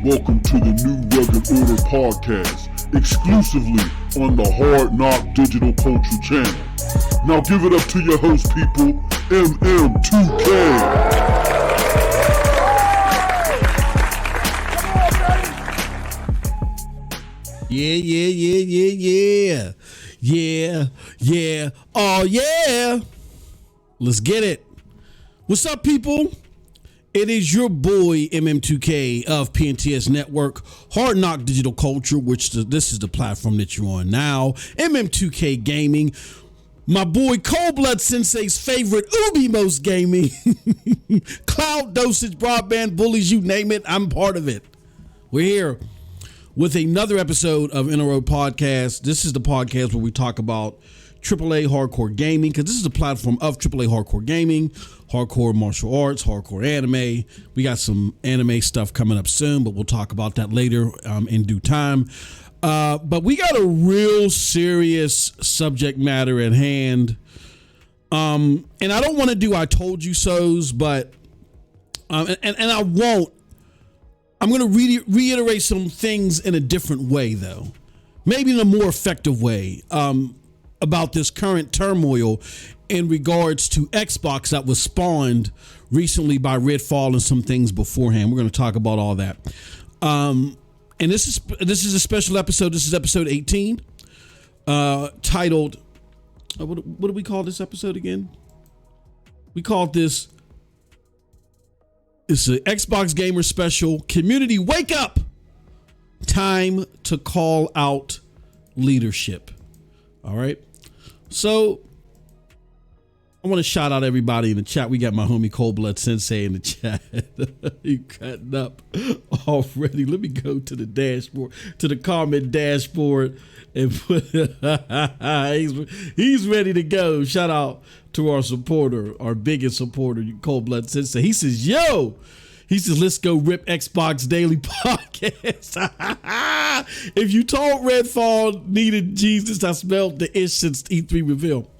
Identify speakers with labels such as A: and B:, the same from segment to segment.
A: Welcome to the New Rugged Order Podcast, exclusively on the Hard Knock Digital Culture channel. Now give it up to your host, people, MM2K.
B: Yeah. Oh, yeah. Let's get it. What's up, people? It is your boy, MM2K of PNTS Network, Hard Knock Digital Culture, which this is the platform that you're on now. MM2K Gaming. My boy, Cold Blood Sensei's favorite, Ubimos Gaming. Cloud Dosage, Broadband Bullies, you name it, I'm part of it. We're here with another episode of NROPODCAST. This is the podcast where we talk about AAA hardcore gaming, because this is the platform of AAA hardcore gaming, hardcore martial arts, hardcore anime. We got some anime stuff coming up soon, but we'll talk about that later in due time. But we got a real serious subject matter at hand. And I don't want to do I told you so's, but and I won't. I'm going to reiterate some things in a different way, though. Maybe in a more effective way. About this current turmoil in regards to Xbox that was spawned recently by Redfall and some things beforehand. We're going to talk about all that. And this is a special episode. This is episode 18, titled, what do we call this episode again? We called this, it's an Xbox Gamer Special, Community Wake Up! Time to call out leadership. All right. So I want to shout out everybody in the chat. We got my homie Cold Blood Sensei in the chat. He cutting up already. Let me go to the dashboard, to the comment dashboard, and put he's ready to go. Shout out to our supporter, our biggest supporter, Cold Blood Sensei. He says, yo. He says, let's go rip Xbox Daily Podcast. If you told Redfall needed Jesus, I smelled the ish since E3 reveal.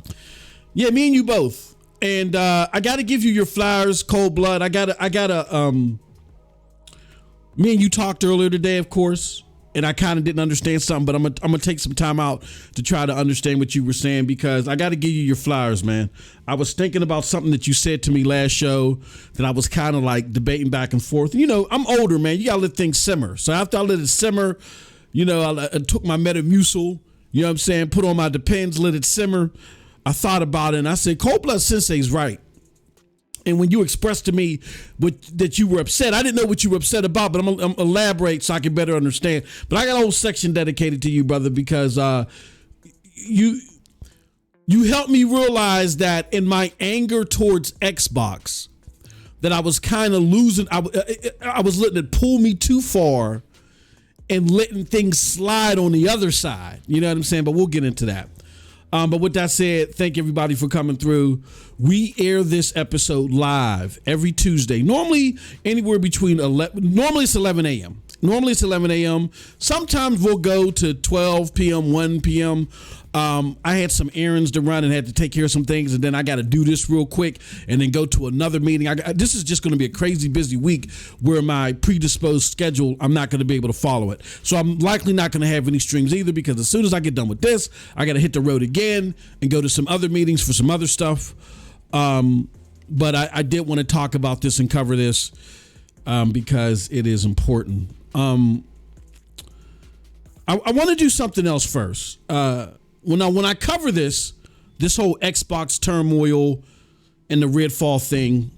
B: Yeah, me and you both. And I got to give you your flowers, Cold Blood. I gotta, me and you talked earlier today, of course, and I kind of didn't understand something, but I'm gonna take some time out to try to understand what you were saying, because I got to give you your flowers, man. I was thinking about something that you said to me last show that I was kind of like debating back and forth. You know, I'm older, man. You got to let things simmer. So after I let it simmer, you know, I took my Metamucil, you know what I'm saying, put on my Depends, let it simmer. I thought about it and I said, Cold Blood Sensei's right. And when you expressed to me that you were upset, I didn't know what you were upset about, but I'm going to elaborate so I can better understand. But I got a whole section dedicated to you, brother, because you helped me realize that in my anger towards Xbox, that I was kind of losing. I was letting it pull me too far and letting things slide on the other side. You know what I'm saying? But we'll get into that. But with that said, thank everybody for coming through. We air this episode live every Tuesday, normally anywhere between 11, normally it's 11 a.m. Normally it's 11 a.m. Sometimes we'll go to 12 p.m., 1 p.m. I had some errands to run and had to take care of some things, and then I got to do this real quick and then go to another meeting. This is just going to be a crazy busy week where my predisposed schedule, I'm not going to be able to follow it. So I'm likely not going to have any streams either, because as soon as I get done with this, I got to hit the road again and go to some other meetings for some other stuff. But I did want to talk about this and cover this because it is important. I want to do something else first. When I cover this whole Xbox turmoil and the Redfall thing,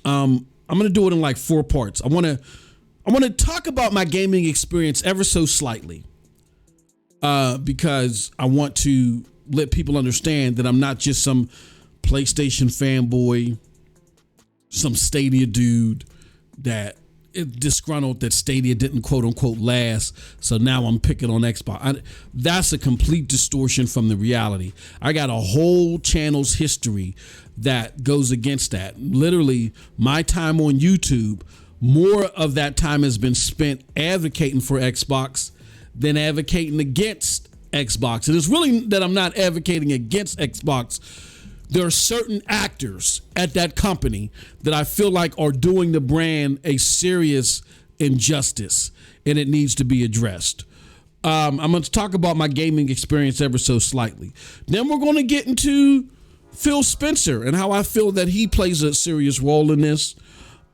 B: I'm going to do it in like 4 parts. I want to talk about my gaming experience ever so slightly, because I want to let people understand that I'm not just some PlayStation fanboy, some Stadia dude that disgruntled that Stadia didn't quote unquote last, so now I'm picking on Xbox. That's a complete distortion from the reality. I got a whole channel's history that goes against that. Literally, my time on YouTube, more of that time has been spent advocating for Xbox than advocating against Xbox. And it's really that I'm not advocating against Xbox. There are certain actors at that company that I feel like are doing the brand a serious injustice, and it needs to be addressed. I'm going to talk about my gaming experience ever so slightly. Then we're going to get into Phil Spencer and how I feel that he plays a serious role in this.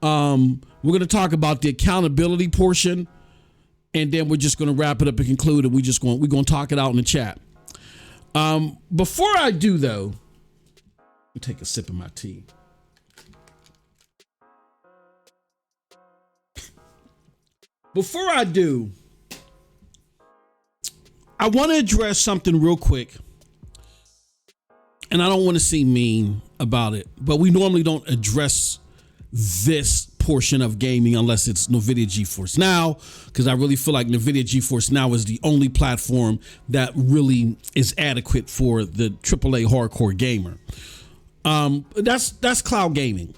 B: We're going to talk about the accountability portion, and then we're just going to wrap it up and conclude, and we're going to talk it out in the chat. Before I do, though, let me take a sip of my tea. Before I do, I want to address something real quick, and I don't want to seem mean about it, but we normally don't address this portion of gaming unless it's NVIDIA GeForce Now, because I really feel like NVIDIA GeForce Now is the only platform that really is adequate for the AAA hardcore gamer. That's cloud gaming.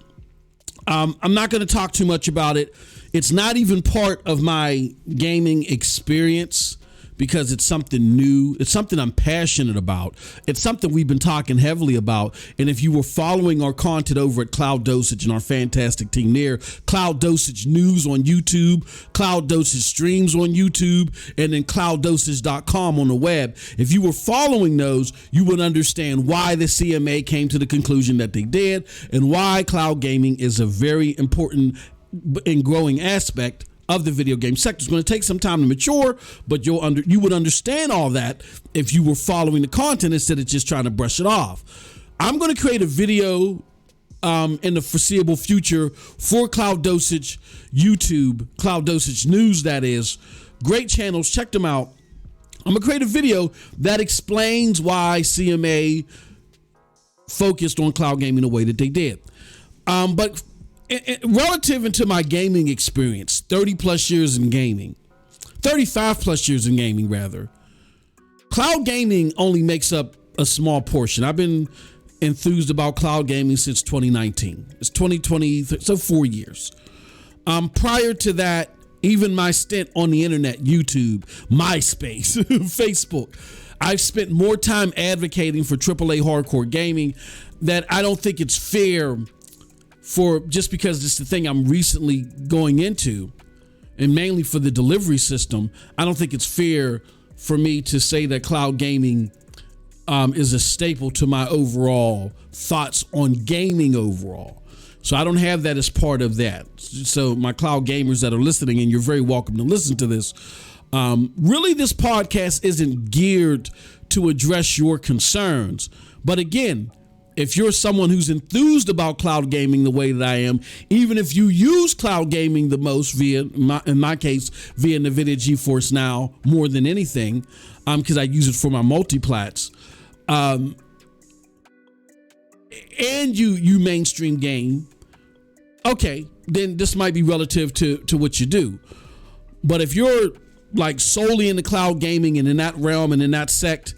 B: I'm not going to talk too much about it. It's not even part of my gaming experience because it's something new. It's something I'm passionate about. It's something we've been talking heavily about. And if you were following our content over at Cloud Dosage and our fantastic team there, Cloud Dosage News on YouTube, Cloud Dosage Streams on YouTube, and then clouddosage.com on the web, if you were following those, you would understand why the CMA came to the conclusion that they did and why cloud gaming is a very important and growing aspect of the video game sector. It's going to take some time to mature, but you would understand all that if you were following the content instead of just trying to brush it off. I'm going to create a video in the foreseeable future for Cloud Dosage YouTube, Cloud Dosage News, that is. Great channels, check them out. I'm going to create a video that explains why CMA focused on cloud gaming the way that they did. But relative into my gaming experience, 30 plus years in gaming, 35 plus years in gaming rather, cloud gaming only makes up a small portion. I've been enthused about cloud gaming since 2019. It's 2020, so 4 years. Prior to that, even my stint on the internet, YouTube, MySpace, Facebook, I've spent more time advocating for AAA hardcore gaming that I don't think it's fair for, just because it's the thing I'm recently going into, and mainly for the delivery system, I don't think it's fair for me to say that cloud gaming is a staple to my overall thoughts on gaming overall. So I don't have that as part of that. So my cloud gamers that are listening, and you're very welcome to listen to this, really this podcast isn't geared to address your concerns. But again, if you're someone who's enthused about cloud gaming the way that I am, even if you use cloud gaming the most in my case, via NVIDIA GeForce Now more than anything, because I use it for my multiplats, and you mainstream game, okay, then this might be relative to what you do. But if you're like solely into cloud gaming and in that realm and in that sect,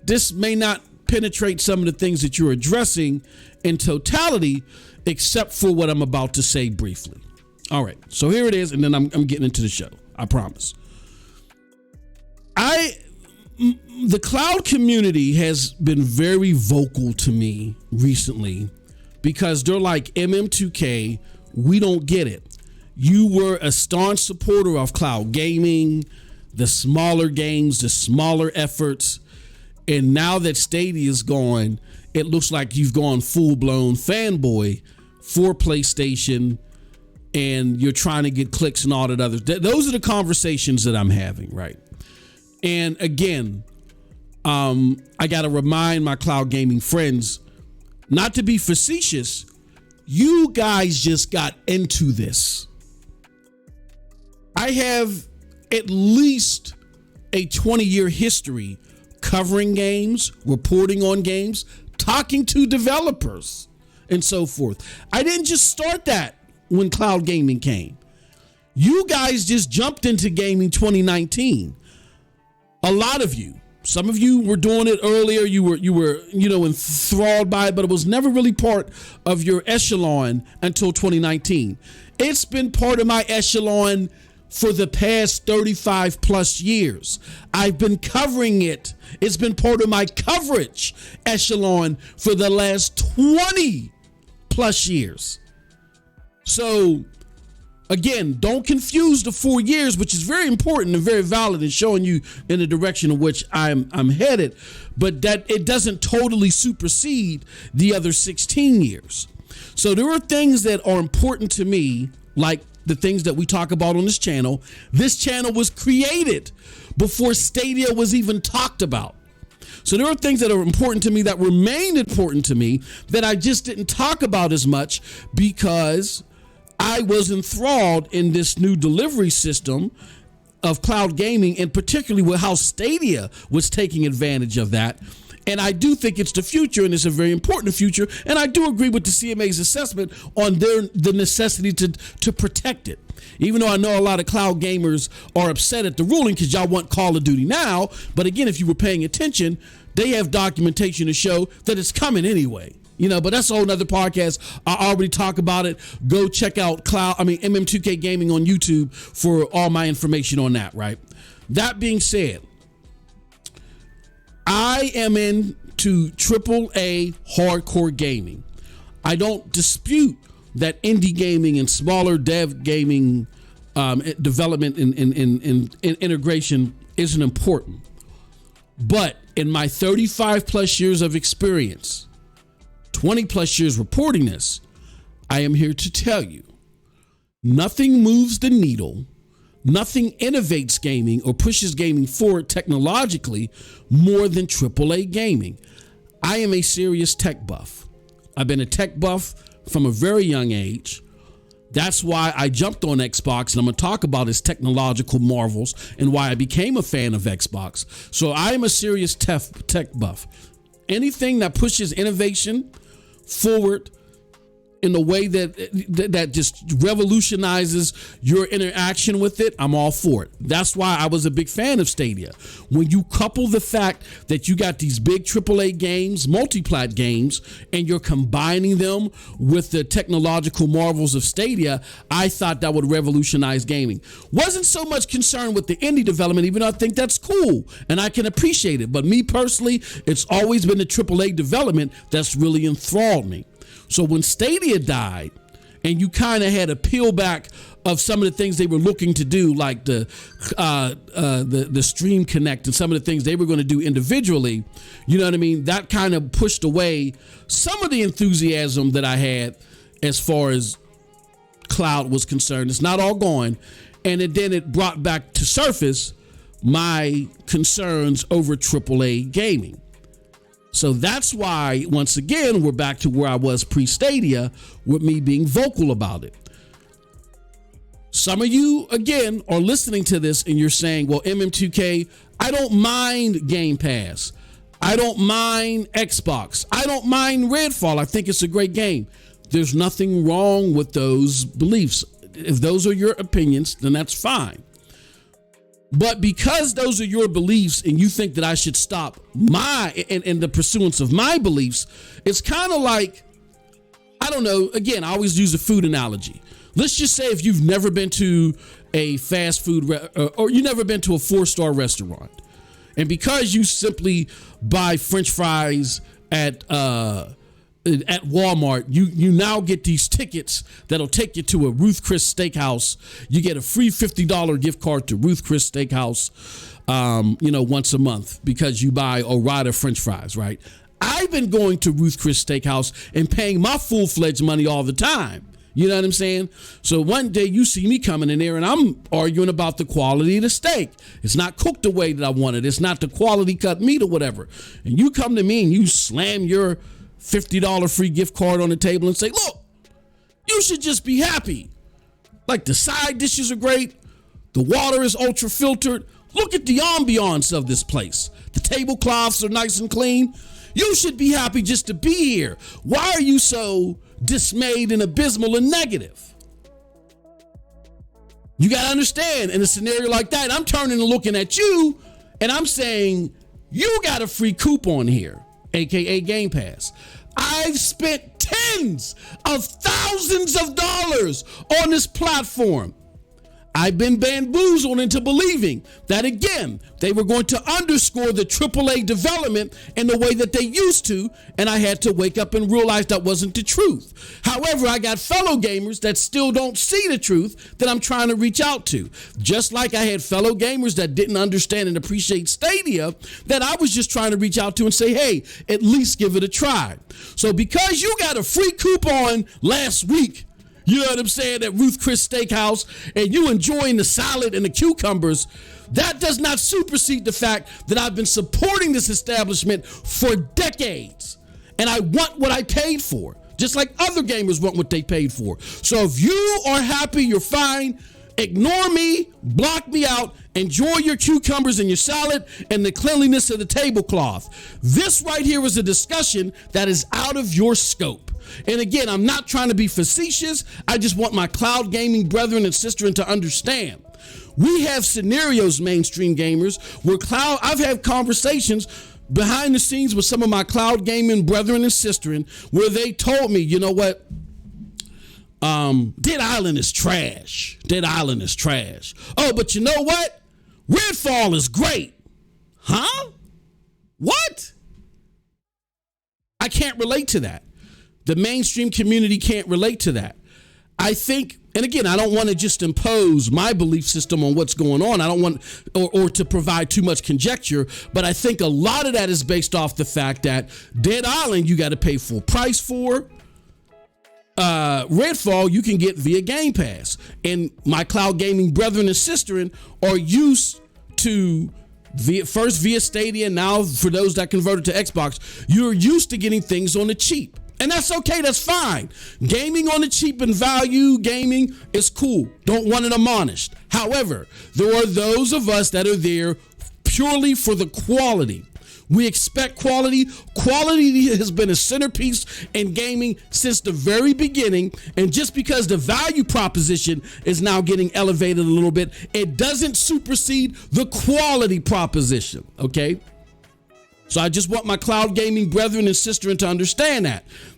B: this may not penetrate some of the things that you're addressing in totality, except for what I'm about to say briefly. All right, so here it is, and then I'm getting into the show, I promise. The cloud community has been very vocal to me recently because they're like, MM2K, we don't get it. You were a staunch supporter of cloud gaming, the smaller games, the smaller efforts. And now that Stadia is gone, it looks like you've gone full-blown fanboy for PlayStation, and you're trying to get clicks and all that other. Those are the conversations that I'm having, right? And again, I got to remind my cloud gaming friends, not to be facetious, you guys just got into this. I have at least a 20-year history covering games, reporting on games, talking to developers, and so forth. I didn't just start that when cloud gaming came. You guys just jumped into gaming 2019. A lot of you. Some of you were doing it earlier. You were enthralled by it, but it was never really part of your echelon until 2019. It's been part of my echelon for the past 35 plus years. I've been covering it. It's been part of my coverage echelon for the last 20 plus years. So Again, don't confuse the 4 years, which is very important and very valid and showing you in the direction in which I'm headed, but that it doesn't totally supersede the other 16 years. So there are things that are important to me, like the things that we talk about on this channel. This channel was created before Stadia was even talked about. So there are things that are important to me that remain important to me that I just didn't talk about as much because I was enthralled in this new delivery system of cloud gaming, and particularly with how Stadia was taking advantage of that. And I do think it's the future, and it's a very important future. And I do agree with the CMA's assessment on the necessity to protect it. Even though I know a lot of cloud gamers are upset at the ruling because y'all want Call of Duty now. But again, if you were paying attention, they have documentation to show that it's coming anyway. But that's a whole nother podcast. I already talked about it. Go check out MM2K Gaming on YouTube for all my information on that, right? That being said, I am into AAA hardcore gaming. I don't dispute that indie gaming and smaller dev gaming development and integration isn't important. But in my 35 plus years of experience, 20 plus years reporting this, I am here to tell you, nothing moves the needle, nothing innovates gaming or pushes gaming forward technologically more than AAA gaming. I am a serious tech buff. I've been a tech buff from a very young age. That's why I jumped on Xbox, and I'm going to talk about its technological marvels and why I became a fan of Xbox. So I am a serious tech buff. Anything that pushes innovation forward in a way that just revolutionizes your interaction with it, I'm all for it. That's why I was a big fan of Stadia. When you couple the fact that you got these big AAA games, multi-plat games, and you're combining them with the technological marvels of Stadia, I thought that would revolutionize gaming. Wasn't so much concerned with the indie development, even though I think that's cool and I can appreciate it. But me personally, it's always been the AAA development that's really enthralled me. So when Stadia died and you kind of had a peel back of some of the things they were looking to do, like the Stream Connect and some of the things they were going to do individually, you know what I mean? That kind of pushed away some of the enthusiasm that I had as far as cloud was concerned. It's not all gone. And then it brought back to surface my concerns over AAA gaming. So that's why, once again, we're back to where I was pre-Stadia with me being vocal about it. Some of you, again, are listening to this and you're saying, well, MM2K, I don't mind Game Pass. I don't mind Xbox. I don't mind Redfall. I think it's a great game. There's nothing wrong with those beliefs. If those are your opinions, then that's fine. But because those are your beliefs and you think that I should stop in the pursuance of my beliefs, it's kind of like, I don't know, again, I always use a food analogy. Let's just say if you've never been to a fast food or you've never been to a 4-star restaurant, and because you simply buy French fries at Walmart, you now get these tickets that'll take you to a Ruth Chris Steakhouse. You get a free $50 gift card to Ruth Chris Steakhouse, once a month because you buy a ride of French fries, right? I've been going to Ruth Chris Steakhouse and paying my full-fledged money all the time. You know what I'm saying? So one day you see me coming in there and I'm arguing about the quality of the steak. It's not cooked the way that I wanted. It's not the quality cut meat or whatever. And you come to me and you slam your $50 free gift card on the table and say, look, you should just be happy. Like the side dishes are great. The water is ultra filtered. Look at the ambiance of this place. The tablecloths are nice and clean. You should be happy just to be here. Why are you so dismayed and abysmal and negative? You got to understand, in a scenario like that, I'm turning and looking at you and I'm saying, you got a free coupon here, aka Game Pass. I've spent tens of thousands of dollars on this platform. I've been bamboozled into believing that, again, they were going to underscore the AAA development in the way that they used to, and I had to wake up and realize that wasn't the truth. However, I got fellow gamers that still don't see the truth that I'm trying to reach out to. Just like I had fellow gamers that didn't understand and appreciate Stadia that I was just trying to reach out to and say, hey, at least give it a try. So because you got a free coupon last week, you know what I'm saying, at Ruth Chris Steakhouse, and you enjoying the salad and the cucumbers, that does not supersede the fact that I've been supporting this establishment for decades. And I want what I paid for, just like other gamers want what they paid for. So if you are happy, you're fine. Ignore me, block me out, enjoy your cucumbers and your salad and the cleanliness of the tablecloth. This right here is a discussion that is out of your scope. And again, I'm not trying to be facetious. I just want my cloud gaming brethren and sisters to understand. We have scenarios, mainstream gamers, where I've had conversations behind the scenes with some of my cloud gaming brethren and sisters where they told me, you know what? Dead Island is trash. Dead Island is trash. Oh, but you know what? Redfall is great. Huh? What? I can't relate to that. The mainstream community can't relate to that. I think, and again, I don't want to just impose my belief system on what's going on. I don't want, or to provide too much conjecture, but I think a lot of that is based off the fact that Dead Island, you got to pay full price for. Redfall you can get via Game Pass, and my cloud gaming brethren and sisters are used to via Stadia, and now for those that converted to Xbox, you're used to getting things on the cheap, and that's okay. That's fine. Gaming on the cheap and value gaming is cool. Don't want it admonished. However, there are those of us that are there purely for the quality. We expect quality. Quality has been a centerpiece in gaming since the very beginning. And just because the value proposition is now getting elevated a little bit, it doesn't supersede the quality proposition. Okay? So I just want my cloud gaming brethren and sisters to understand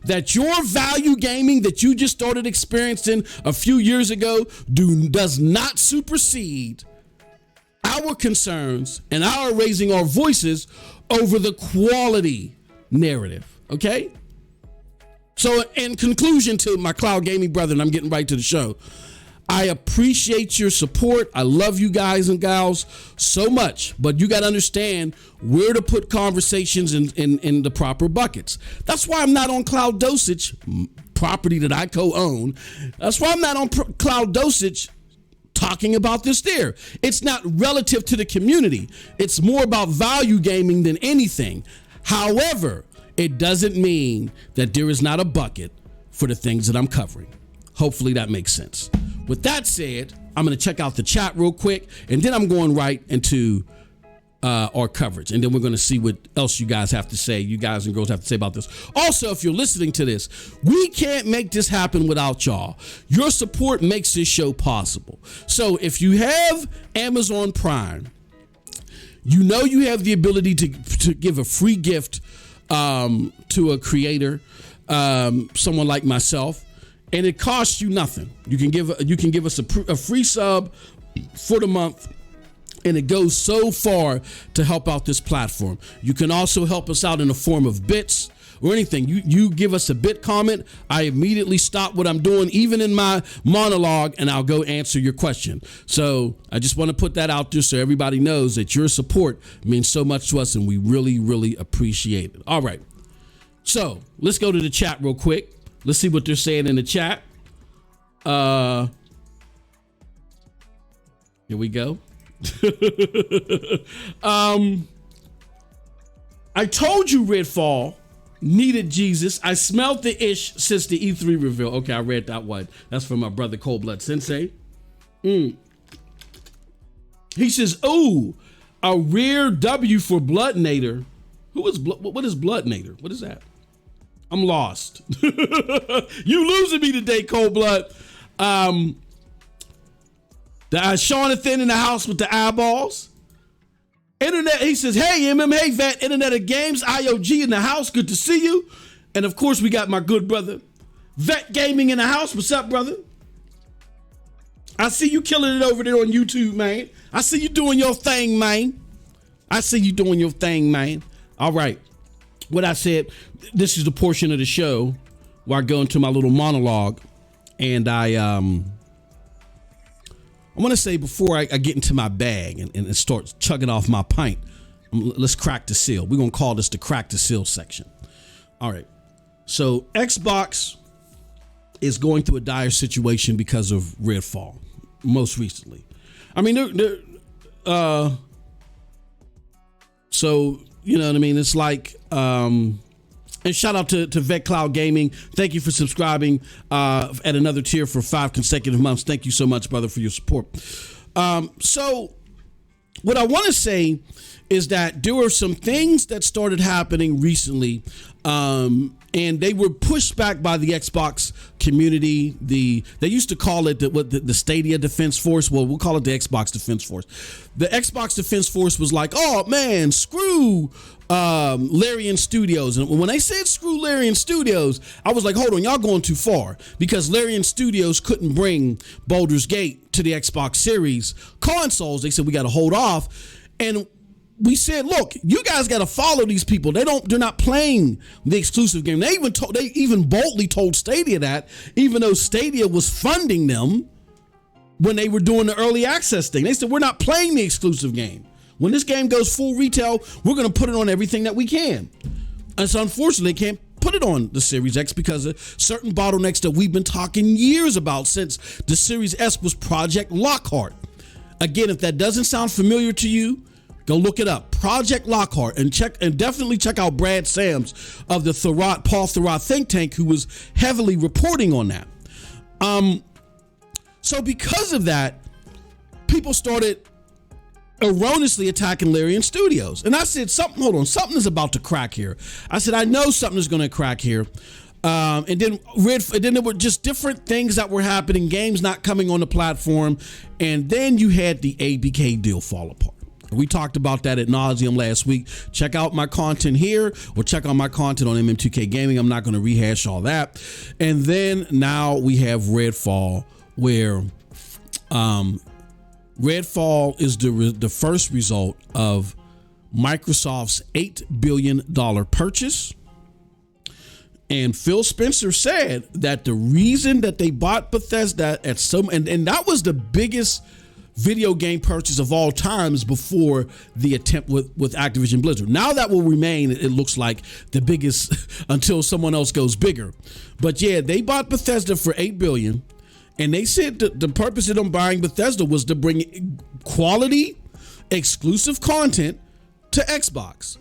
B: that your value gaming that you just started experiencing a few years ago does not supersede our concerns and our raising our voices over the quality narrative, okay? So in conclusion to my cloud gaming brethren, I'm getting right to the show. I appreciate your support. I love you guys and gals so much, but you got to understand where to put conversations in the proper buckets. That's why I'm not on Cloud Dosage, property that I co-own. That's why I'm not on Cloud Dosage talking about this there. It's not relative to the community. It's more about value gaming than anything. However, it doesn't mean that there is not a bucket for the things that I'm covering. Hopefully that makes sense. With that said, I'm going to check out the chat real quick, and then I'm going right into our coverage, and then we're going to see what else you guys have to say, you guys and girls have to say about this. Also, if you're listening to this, we can't make this happen without y'all. Your support makes this show possible. So if you have Amazon Prime, you know you have the ability to give a free gift to a creator, someone like myself, and it costs you nothing. You can give us a free sub for the month, and it goes so far to help out this platform. You can also help us out in the form of bits or anything. You give us a bit comment, I immediately stop what I'm doing, even in my monologue, and I'll go answer your question. So I just want to put that out there so everybody knows that your support means so much to us, and we really, really appreciate it. All right. So let's go to the chat real quick. Let's see what they're saying in the chat. Here we go. I told you Redfall needed Jesus. I smelled the ish since the E3 reveal. Okay, I read that one. That's from my brother Cold Blood Sensei. He says, "Oh, a rare W for Bloodnator." What is Bloodnator? What is that? I'm lost. You losing me today, Cold Blood. Jonathan in the house with the eyeballs. Internet, he says, "Hey, hey, Vet, Internet of Games, IOG in the house. Good to see you." And of course, we got my good brother, Vet Gaming in the house. What's up, brother? I see you killing it over there on YouTube, man. I see you doing your thing, man. All right. What I said, this is the portion of the show where I go into my little monologue, and I want to say before I get into my bag and start chugging off my pint, let's crack the seal. We're going to call this the crack the seal section. All right. So Xbox is going through a dire situation because of Redfall, most recently. I mean, so, you know what I mean? It's like, and shout out to Vet Cloud Gaming. Thank you for subscribing at another tier for 5 consecutive months. Thank you so much, brother, for your support. So what I want to say is that there were some things that started happening recently, and they were pushed back by the Xbox community. They used to call it the Stadia Defense Force. Well, we'll call it the Xbox Defense Force. The Xbox Defense Force was like, oh man, screw Larian Studios. And when they said screw Larian Studios, I was like, hold on, y'all going too far, because Larian Studios couldn't bring Baldur's Gate to the Xbox Series consoles. They said we got to hold off. And we said, look, you guys got to follow these people. They're not playing the exclusive game. They even boldly told Stadia that, even though Stadia was funding them when they were doing the early access thing. They said, we're not playing the exclusive game. When this game goes full retail, we're going to put it on everything that we can. And so unfortunately, they can't put it on the Series X because of certain bottlenecks that we've been talking years about since the Series S was Project Lockhart. Again, if that doesn't sound familiar to you, go look it up, Project Lockhart, and definitely check out Brad Sams of the Paul Thurrott think tank, who was heavily reporting on that. So because of that, people started erroneously attacking Larian Studios, and I said, something is about to crack here. I said, I know something is going to crack here. And then there were just different things that were happening, games not coming on the platform, and then you had the ABK deal fall apart. We talked about that ad nauseum last week. Check out my content here, or check out my content on MM2K Gaming. I'm not going to rehash all that. And then now we have Redfall, where Redfall is the first result of Microsoft's $8 billion purchase. And Phil Spencer said that the reason that they bought Bethesda and that was the biggest video game purchase of all times before the attempt with Activision Blizzard. Now that will remain, it looks like, the biggest until someone else goes bigger. But yeah, they bought Bethesda for $8 billion, and they said the purpose of them buying Bethesda was to bring quality, exclusive content to Xbox.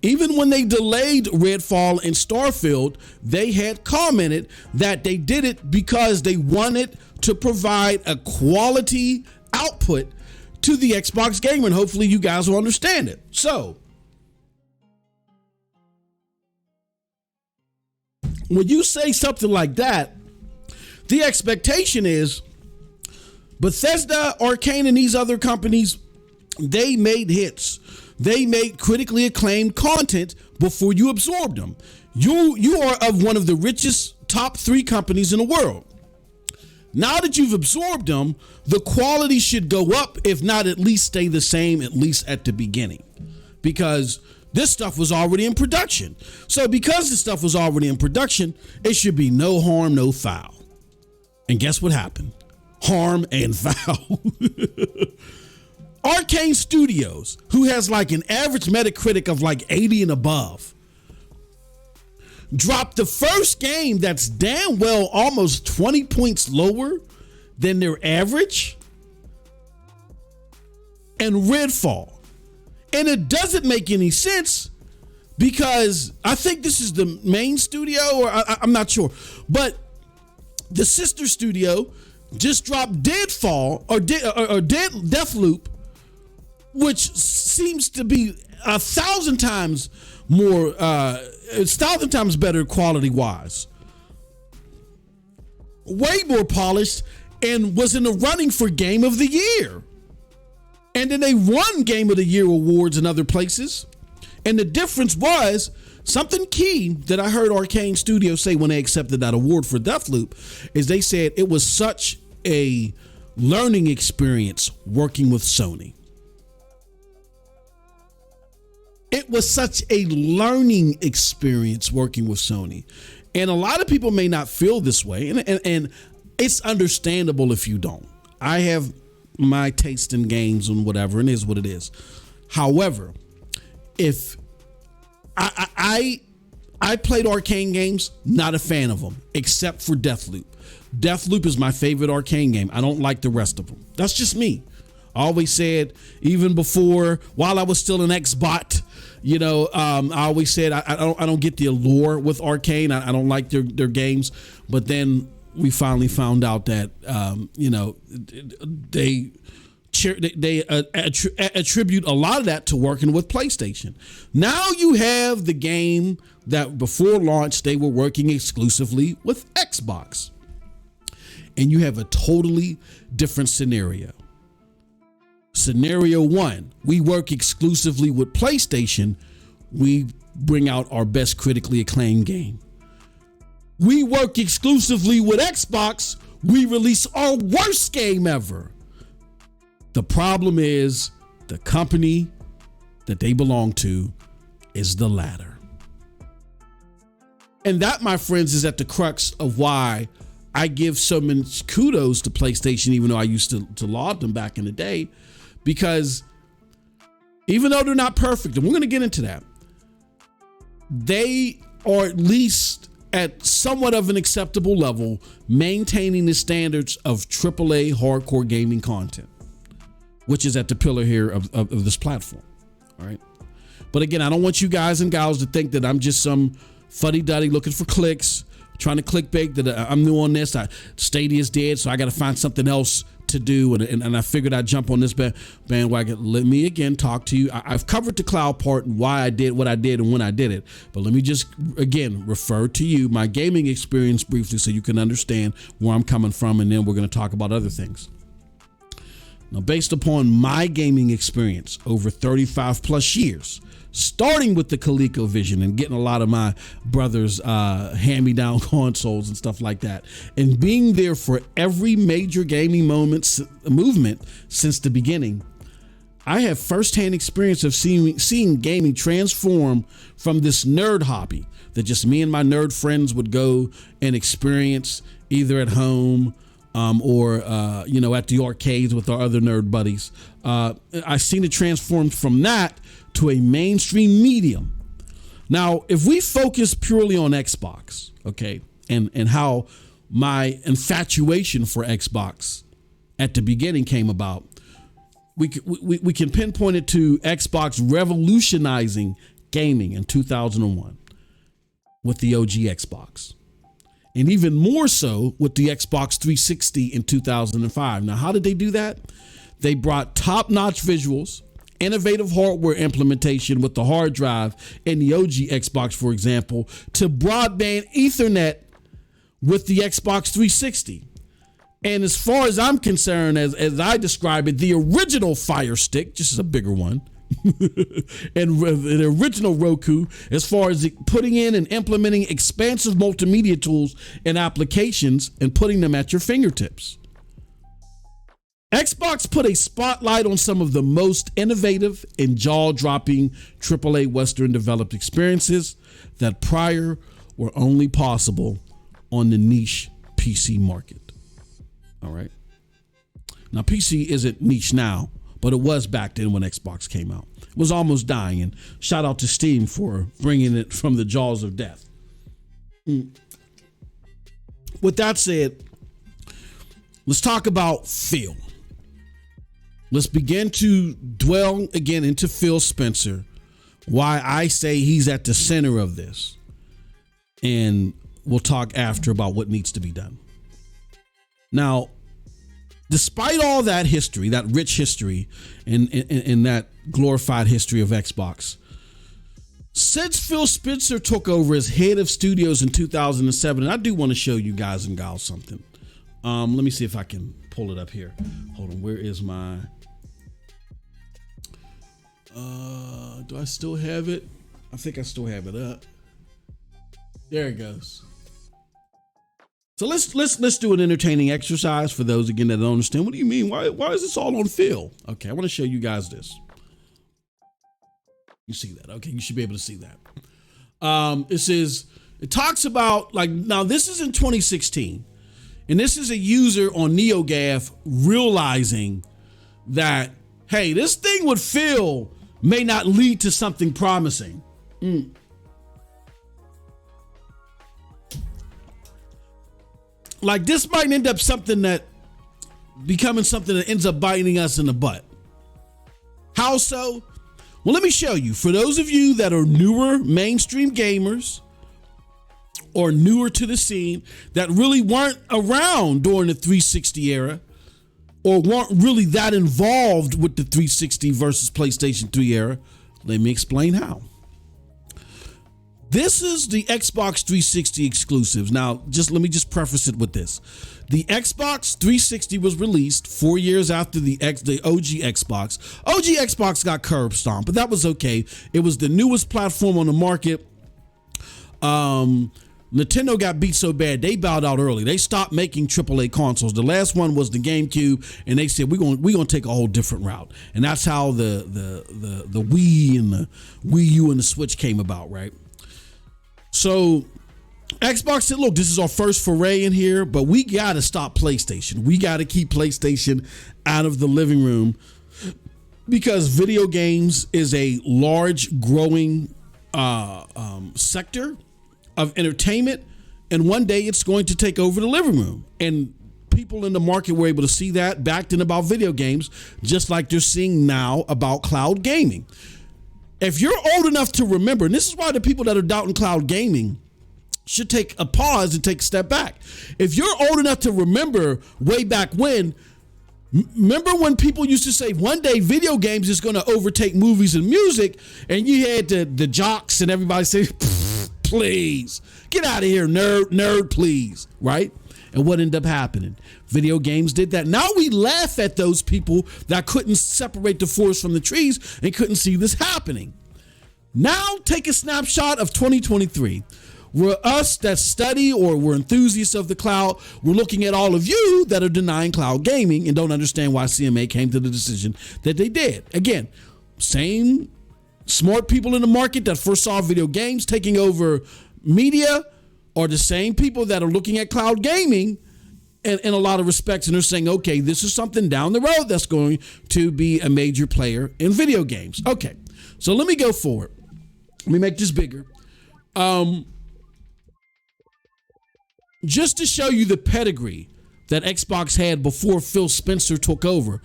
B: Even when they delayed Redfall and Starfield, they had commented that they did it because they wanted to provide a quality output to the Xbox gamer, and hopefully you guys will understand it. So when you say something like that, the expectation is Bethesda, Arcane, and these other companies, they made hits. They made critically acclaimed content before you absorbed them. You are of one of the richest top 3 companies in the world. Now that you've absorbed them, the quality should go up, if not at least stay the same, at least at the beginning, because this stuff was already in production. So because this stuff was already in production, it should be no harm, no foul. And guess what happened? Harm and foul. Arcane Studios, who has like an average Metacritic of like 80 and above, dropped the first game that's damn well almost 20 points lower than their average, and Redfall. And it doesn't make any sense, because I think this is the main studio, or I'm not sure, but the sister studio just dropped Deadfall or Deathloop, which seems to be 1,000 times more, 1,000 times better quality wise, way more polished, and was in the running for Game of the Year. And then they won Game of the Year awards in other places. And the difference was something key that I heard Arcane Studios say when they accepted that award for Deathloop, is they said it was such a learning experience working with Sony. It was such a learning experience working with Sony. And a lot of people may not feel this way. And it's understandable if you don't. I have my taste in games and whatever, and it is what it is. However, if I played arcane games, not a fan of them, except for Deathloop. Deathloop is my favorite arcane game. I don't like the rest of them. That's just me. I always said, even before, while I was still an Xbot, I always said I don't get the allure with arcane. I don't like their games. But then we finally found out that they attribute a lot of that to working with PlayStation. Now you have the game that before launch they were working exclusively with Xbox, and you have a totally different scenario. Scenario one, we work exclusively with PlayStation. We bring out our best critically acclaimed game. We work exclusively with Xbox. We release our worst game ever. The problem is the company that they belong to is the latter. And that, my friends, is at the crux of why I give so much kudos to PlayStation, even though I used to laud them back in the day, because even though they're not perfect, and we're going to get into that, they are at least at somewhat of an acceptable level, maintaining the standards of AAA hardcore gaming content, which is at the pillar here of this platform. All right. But again, I don't want you guys and gals to think that I'm just some fuddy-duddy looking for clicks, trying to clickbait that I'm new on this. Stadia's dead, so I got to find something else to do. And I figured I'd jump on this bandwagon. Let me again talk to you. I've covered the cloud part and why I did what I did and when I did it. But let me just, again, refer to you, my gaming experience briefly, so you can understand where I'm coming from. And then we're going to talk about other things. Now, based upon my gaming experience over 35 plus years, starting with the ColecoVision and getting a lot of my brother's hand-me-down consoles and stuff like that, and being there for every major gaming movement since the beginning, I have firsthand experience of seeing gaming transform from this nerd hobby that just me and my nerd friends would go and experience either at home or at the arcades with our other nerd buddies. I've seen it transform from that to a mainstream medium. Now, if we focus purely on Xbox, okay, and how my infatuation for Xbox at the beginning came about, we can pinpoint it to Xbox revolutionizing gaming in 2001 with the OG Xbox. And even more so with the Xbox 360 in 2005. Now, how did they do that? They brought top-notch visuals, innovative hardware implementation with the hard drive in the OG Xbox, for example, to broadband Ethernet with the Xbox 360. And as far as I'm concerned, as I describe it, the original Fire Stick, just as a bigger one, and the original Roku, as far as putting in and implementing expansive multimedia tools and applications and putting them at your fingertips. Xbox put a spotlight on some of the most innovative and jaw-dropping AAA Western developed experiences that prior were only possible on the niche PC market. All right. Now, PC isn't niche now, but it was back then when Xbox came out. It was almost dying, and shout out to Steam for bringing it from the jaws of death. With that said, let's talk about Phil. Let's begin to dwell again into Phil Spencer, why I say he's at the center of this. And we'll talk after about what needs to be done. Now, despite all that history, that rich history, and that glorified history of Xbox, since Phil Spencer took over as head of studios in 2007, and I do want to show you guys and gals something. Let me see if I can pull it up here. Hold on, where is my... do I still have it? I think I still have it up. There it goes. So let's do an entertaining exercise for those again that don't understand. What do you mean? Why is this all on film? Okay, I want to show you guys this. You see that? Okay, you should be able to see that. It talks about, like, now this is in 2016, and this is a user on NeoGAF realizing that, hey, this thing with Phil may not lead to something promising. Like, this might end up becoming something that ends up biting us in the butt. How so? Well, let me show you. For those of you that are newer mainstream gamers or newer to the scene that really weren't around during the 360 era or weren't really that involved with the 360 versus PlayStation 3 era, let me explain how. This is the Xbox 360 exclusives. Now, let me preface it with this. The Xbox 360 was released 4 years after the OG Xbox. OG Xbox got curb stomped, but that was okay. It was the newest platform on the market. Nintendo got beat so bad they bowed out early. They stopped making AAA consoles. The last one was the GameCube, and they said we're going to take a whole different route. And that's how the Wii and the Wii U and the Switch came about, right? So Xbox said, look, this is our first foray in here, but we got to stop PlayStation. We got to keep PlayStation out of the living room because video games is a large growing sector of entertainment. And one day it's going to take over the living room. And people in the market were able to see that backed in about video games, just like they're seeing now about cloud gaming. If you're old enough to remember, and this is why the people that are doubting cloud gaming should take a pause and take a step back. If you're old enough to remember way back when, remember when people used to say one day video games is going to overtake movies and music, and you had the jocks and everybody say, please, get out of here, nerd, please, right? And what ended up happening? Video games did that. Now we laugh at those people that couldn't separate the forest from the trees and couldn't see this happening. Now take a snapshot of 2023. We're us that study or we're enthusiasts of the cloud. We're looking at all of you that are denying cloud gaming and don't understand why CMA came to the decision that they did. Again, same smart people in the market that first saw video games taking over media are the same people that are looking at cloud gaming in a lot of respects, and they're saying, okay, this is something down the road that's going to be a major player in video games. Okay, so let me go forward. Let me make this bigger. Just to show you the pedigree that Xbox had before Phil Spencer took over,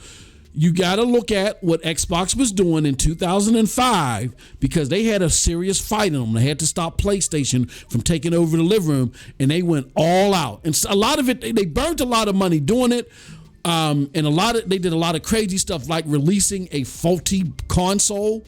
B: you got to look at what Xbox was doing in 2005 because they had a serious fight in them. They had to stop PlayStation from taking over the living room, and they went all out. And a lot of it, they burnt a lot of money doing it. And they did a lot of crazy stuff like releasing a faulty console,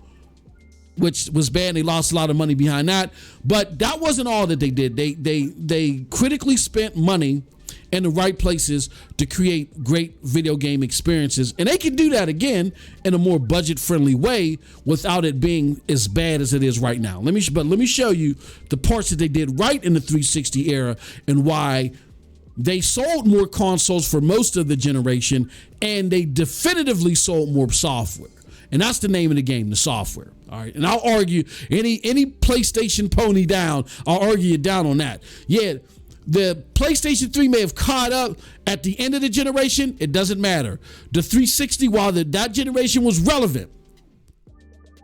B: which was bad. They lost a lot of money behind that. But that wasn't all that they did. They critically spent money in the right places to create great video game experiences. And they can do that again in a more budget-friendly way without it being as bad as it is right now. Let me show you the parts that they did right in the 360 era and why they sold more consoles for most of the generation, and they definitively sold more software. And that's the name of the game, the software. All right. And I'll argue any PlayStation pony down, I'll argue you down on that. Yeah, the PlayStation 3 may have caught up at the end of the generation. It doesn't matter. The 360, while that generation was relevant,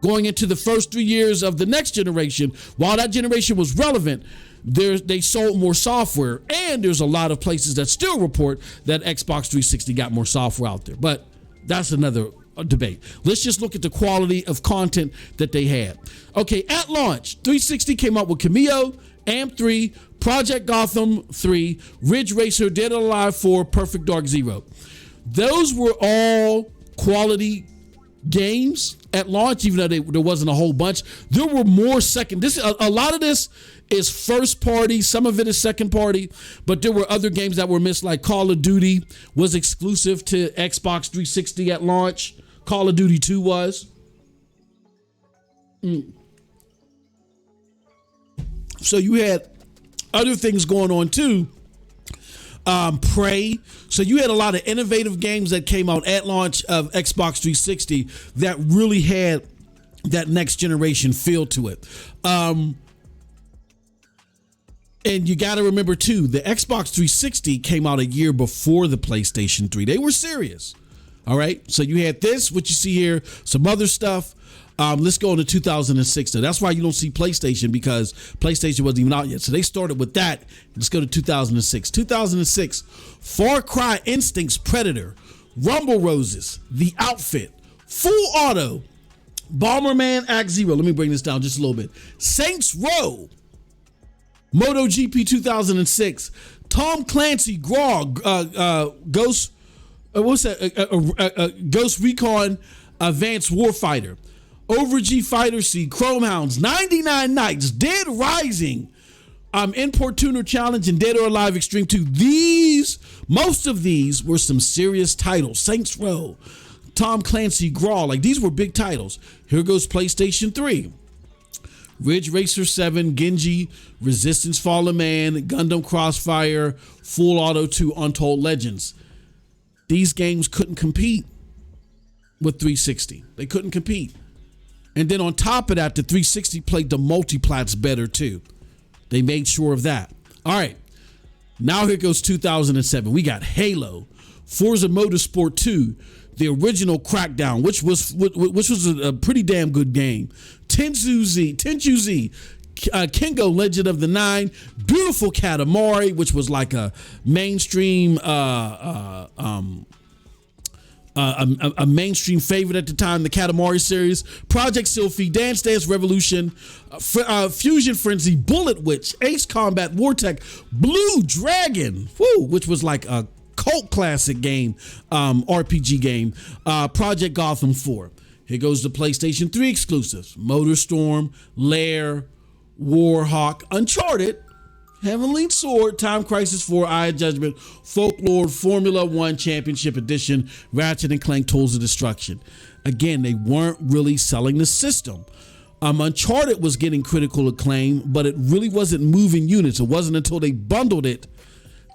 B: going into the first 3 years of the next generation, while that generation was relevant, they sold more software. And there's a lot of places that still report that Xbox 360 got more software out there. But that's another debate. Let's just look at the quality of content that they had. Okay, at launch, 360 came out with Cameo, AM3, Project Gotham 3, Ridge Racer, Dead or Alive 4, Perfect Dark Zero. Those were all quality games at launch, even though there wasn't a whole bunch. There were more a lot of this is first party, some of it is second party, but there were other games that were missed, like Call of Duty was exclusive to Xbox 360 at launch. Call of Duty 2 was. So you had other things going on too Prey. So you had a lot of innovative games that came out at launch of Xbox 360 that really had that next generation feel to it. And you got to remember too, the Xbox 360 came out a year before the PlayStation 3. They were serious. All right. So you had this, what you see here, some other stuff. Let's go into 2006. So that's why you don't see PlayStation, because PlayStation wasn't even out yet. So they started with that. Let's go to 2006. 2006, Far Cry Instincts Predator, Rumble Roses, The Outfit, Full Auto, Bomberman Act Zero. Let me bring this down just a little bit. Saints Row, MotoGP 2006, Tom Clancy, Grog, Ghost Recon Advanced Warfighter, Overg Fighter C, Chrome Hounds, 99 Nights, Dead Rising, Import Tuner Challenge, and Dead or Alive Extreme 2. Most of these were some serious titles. Saints Row, Tom Clancy, Grawl, like these were big titles. Here goes PlayStation 3. Ridge Racer 7, Genji, Resistance Fallen Man, Gundam Crossfire, Full Auto 2, Untold Legends. These games couldn't compete with 360. They couldn't compete. And then on top of that, the 360 played the multiplats better too. They made sure of that. All right. Now here goes 2007. We got Halo, Forza Motorsport 2, the original Crackdown, which was a pretty damn good game. Tenchu Z, Kingo Legend of the Nine, Beautiful Katamari, which was like a mainstream a mainstream favorite at the time, the Katamari series, Project Sylphie, Dance Dance Revolution, Fusion Frenzy, Bullet Witch, Ace Combat, Wartech, Blue Dragon, which was like a cult classic game, RPG game, Project Gotham 4. Here goes the PlayStation 3 exclusives: MotorStorm, Lair, Warhawk, Uncharted, Heavenly Sword, Time Crisis 4, Eye of Judgment, Folklore, Formula 1 Championship Edition, Ratchet & Clank Tools of Destruction. Again, they weren't really selling the system. Uncharted was getting critical acclaim, but it really wasn't moving units. It wasn't until they bundled it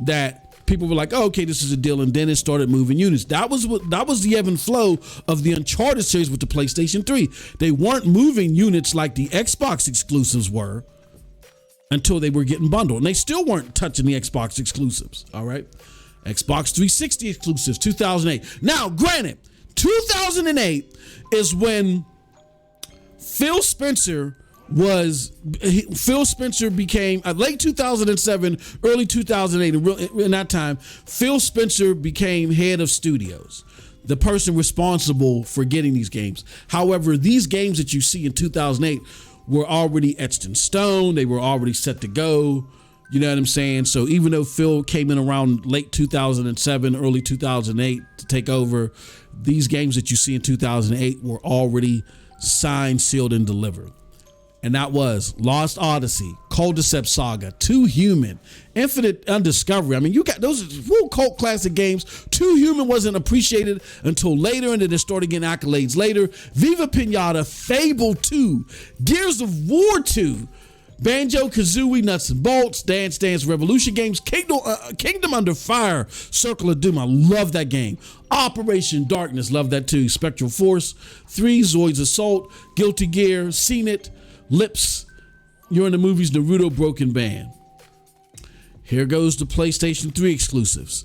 B: that people were like, oh, okay, this is a deal, and then it started moving units. That was the ebb and flow of the Uncharted series with the PlayStation 3. They weren't moving units like the Xbox exclusives were until they were getting bundled. And they still weren't touching the Xbox exclusives, all right? Xbox 360 exclusives, 2008. Now, granted, 2008 is when Phil Spencer became, late 2007, early 2008, in that time, Phil Spencer became head of studios, the person responsible for getting these games. However, these games that you see in 2008 were already etched in stone. They were already set to go. You know what I'm saying? So even though Phil came in around late 2007, early 2008 to take over, these games that you see in 2008 were already signed, sealed, and delivered. And that was Lost Odyssey, Cold Deception Saga, Too Human, Infinite Undiscovery. I mean, you got those real cult classic games. Too Human wasn't appreciated until later, and then it started getting accolades later. Viva Pinata, Fable 2, Gears of War 2, Banjo-Kazooie, Nuts and Bolts, Dance Dance Revolution games, Kingdom Under Fire, Circle of Doom. I love that game. Operation Darkness, love that too. Spectral Force 3, Zoids Assault, Guilty Gear, Seen It, Lips, You're in the Movies, Naruto, Broken Band. Here goes the PlayStation 3 exclusives.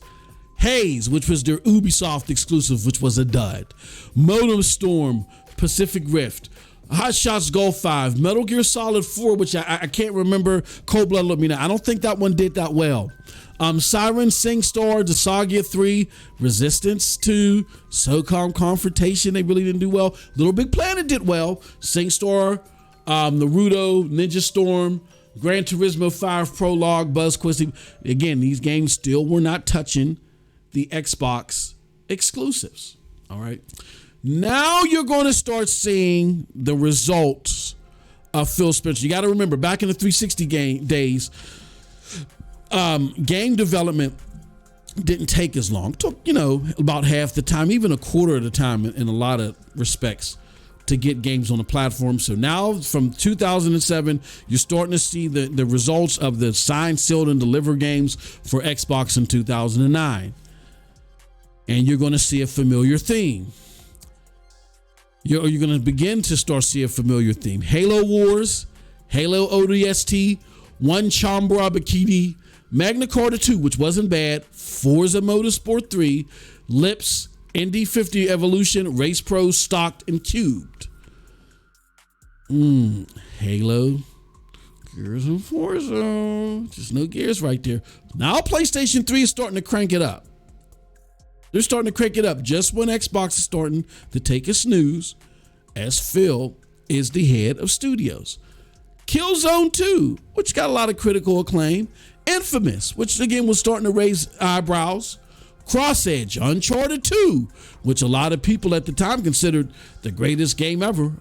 B: Haze, which was their Ubisoft exclusive, which was a dud. Modem Storm, Pacific Rift, Hot Shots Golf 5, Metal Gear Solid 4, which I can't remember. Cold Blood, let me know. I don't think that one did that well. Siren, SingStar, Desagia 3, Resistance 2, SOCOM Confrontation, they really didn't do well. Little Big Planet did well. SingStar, Naruto, Ninja Storm, Gran Turismo 5 Prologue, Buzz Quiz. Again, these games still were not touching the Xbox exclusives. All right. Now you're going to start seeing the results of Phil Spencer. You got to remember, back in the 360 days, game development didn't take as long. It took, about half the time, even a quarter of the time in a lot of respects. to get games on the platform. So now from 2007, you're starting to see the results of the signed, sealed, and delivered games for Xbox in 2009. And you're going to see a familiar theme. You're going to begin to start seeing a familiar theme. Halo Wars, Halo ODST, One Chambra Bikini, Magna Carta 2, which wasn't bad, Forza Motorsport 3, Lips, Indy 50 Evolution, Race Pro, Stocked, and Cubed. Halo, Gears, and Forza. Just no Gears right there. Now PlayStation 3 is starting to crank it up. They're starting to crank it up just when Xbox is starting to take a snooze, as Phil is the head of studios. Killzone 2, which got a lot of critical acclaim. Infamous, which again was starting to raise eyebrows. Cross Edge, Uncharted 2, which a lot of people at the time considered the greatest game ever.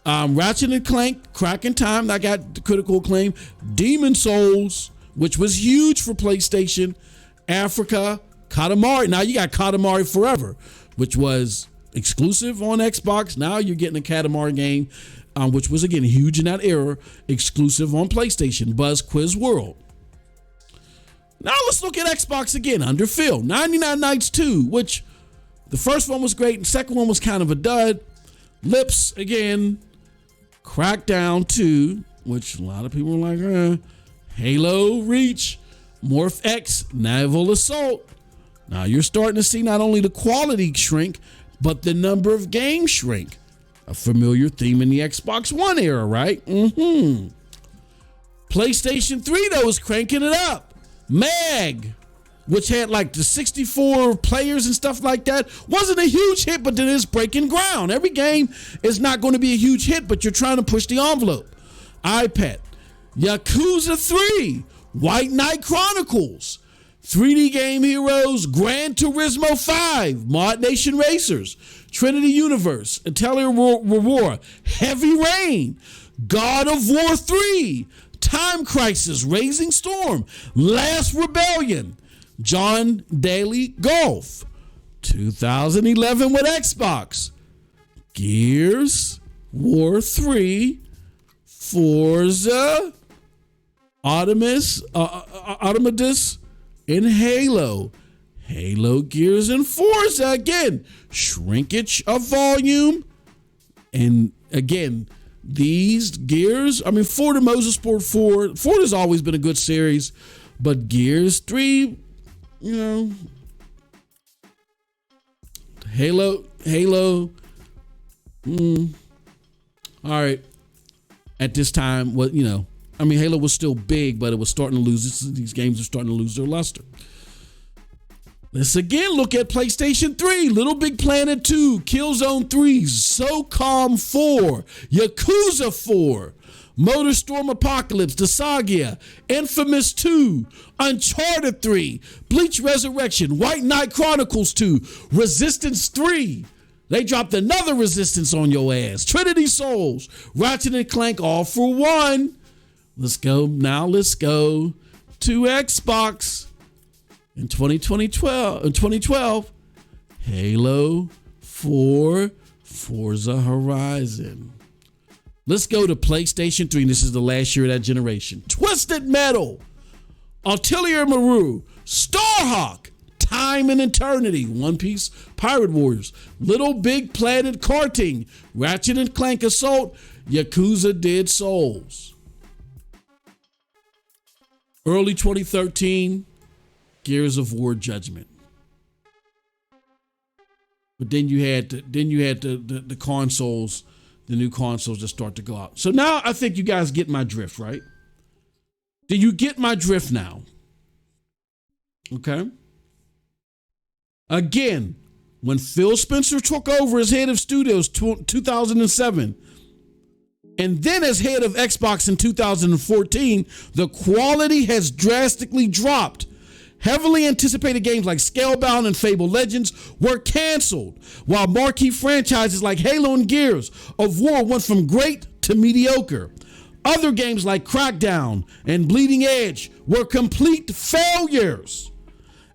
B: Ratchet & Clank, Cracking Time, that got critical acclaim. Demon Souls, which was huge for PlayStation. Africa, Katamari. Now you got Katamari Forever, which was exclusive on Xbox. Now you're getting a Katamari game, which was again huge in that era, exclusive on PlayStation. Buzz Quiz World. Now let's look at Xbox again under Phil. 99 Nights 2, which the first one was great and the second one was kind of a dud. Lips again. Crackdown 2, which a lot of people were like, Halo Reach, Morph X, Naval Assault. Now you're starting to see not only the quality shrink, but the number of games shrink. A familiar theme in the Xbox One era, right? PlayStation 3, though, is cranking it up. Mag, which had like the 64 players and stuff like that, wasn't a huge hit, but it is breaking ground. Every game is not going to be a huge hit, but you're trying to push the envelope. iPad, Yakuza 3, White Knight Chronicles, 3D Game Heroes, Gran Turismo 5, Mod Nation Racers, Trinity Universe, Atelier Aurora, Heavy Rain, God of War 3, Time Crisis, Raising Storm, Last Rebellion, John Daly Golf, 2011 with Xbox, Gears, War 3, Forza, Artemis, and Halo. Halo, Gears, and Forza. Again, shrinkage of volume. And again, these Gears, Forza Motorsport 4, Forza's always been a good series, but Gears 3, Halo, all right. At this time, Halo was still big, but it was starting to lose. These games are starting to lose their luster. Let's again look at PlayStation 3, Little Big Planet 2, Killzone 3, SOCOM 4, Yakuza 4, MotorStorm Apocalypse, The Saga, Infamous 2, Uncharted 3, Bleach Resurrection, White Knight Chronicles 2, Resistance 3. They dropped another Resistance on your ass. Trinity Souls, Ratchet & Clank All for One. Let's go to Xbox. In 2012, Halo 4, Forza Horizon. Let's go to PlayStation 3. This is the last year of that generation. Twisted Metal, Atelier Maru, Starhawk, Time and Eternity, One Piece, Pirate Warriors, Little Big Planet Karting, Ratchet & Clank Assault, Yakuza Dead Souls. Early 2013, Gears of War Judgment. But then you had the consoles, the new consoles that start to go out. So now I think you guys get my drift, right? Do you get my drift now? Okay. Again, when Phil Spencer took over as head of studios 2007, and then as head of Xbox in 2014, the quality has drastically dropped. Heavily anticipated games like Scalebound and Fable Legends were canceled, while marquee franchises like Halo and Gears of War went from great to mediocre. Other games like Crackdown and Bleeding Edge were complete failures.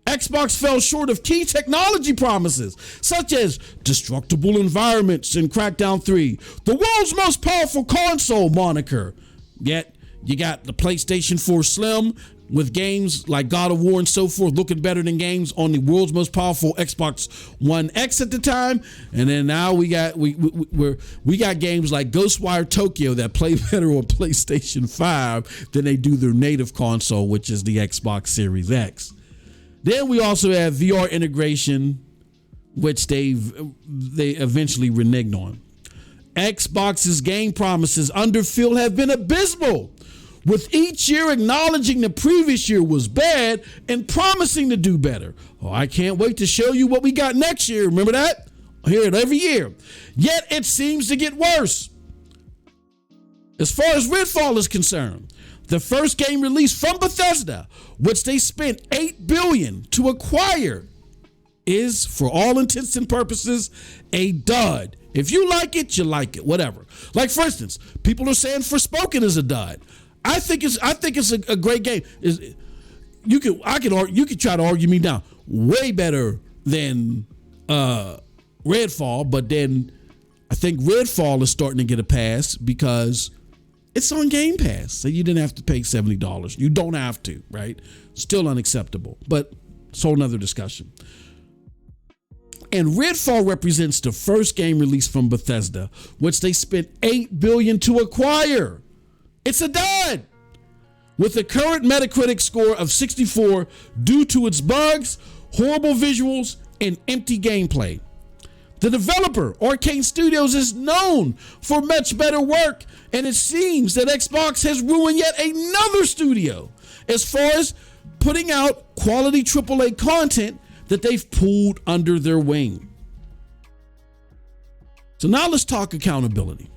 B: Xbox fell short of key technology promises, such as destructible environments in Crackdown 3, the world's most powerful console moniker. Yet, you got the PlayStation 4 Slim with games like God of War and so forth looking better than games on the world's most powerful Xbox One X at the time. And then now we got games like Ghostwire Tokyo that play better on PlayStation 5 than they do their native console, which is the Xbox Series X. Then we also have VR integration, which they eventually reneged on. Xbox's game promises under Phil have been abysmal, with each year acknowledging the previous year was bad and promising to do better. Oh, I can't wait to show you what we got next year. Remember that? I hear it every year. Yet it seems to get worse. As far as Redfall is concerned, the first game released from Bethesda, which they spent $8 billion to acquire, is, for all intents and purposes, a dud. If you like it, you like it, whatever. Like, for instance, people are saying Forspoken is a dud. I think it's a great game. You could try to argue me down. Way better than Redfall, but then I think Redfall is starting to get a pass because it's on Game Pass, so you didn't have to pay $70. You don't have to, right? Still unacceptable, but it's a whole nother discussion. And Redfall represents the first game released from Bethesda, which they spent $8 billion to acquire. It's a dud. With a current Metacritic score of 64 due to its bugs, horrible visuals, and empty gameplay. The developer, Arcane Studios, is known for much better work, and it seems that Xbox has ruined yet another studio as far as putting out quality AAA content that they've pulled under their wing. So now let's talk accountability.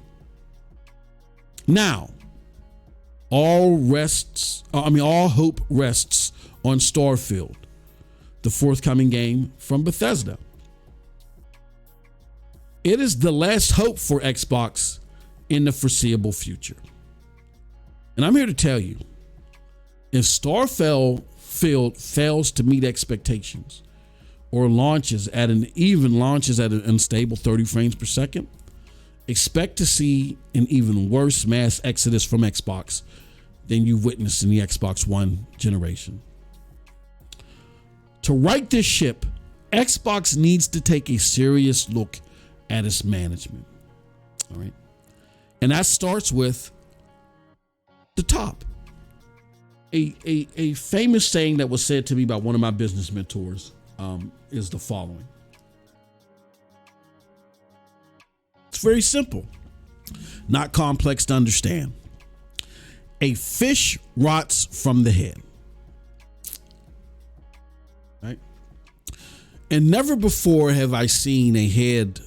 B: Now, all hope rests on Starfield, the forthcoming game from Bethesda. It is the last hope for Xbox in the foreseeable future. And I'm here to tell you, if Starfield fails to meet expectations or launches at an unstable 30 frames per second, expect to see an even worse mass exodus from Xbox than you witnessed in the Xbox One generation. To right this ship, Xbox needs to take a serious look at its management. All right. And that starts with the top. A famous saying that was said to me by one of my business mentors is the following. It's very simple, not complex to understand. A fish rots from the head. Right? And never before have I seen a head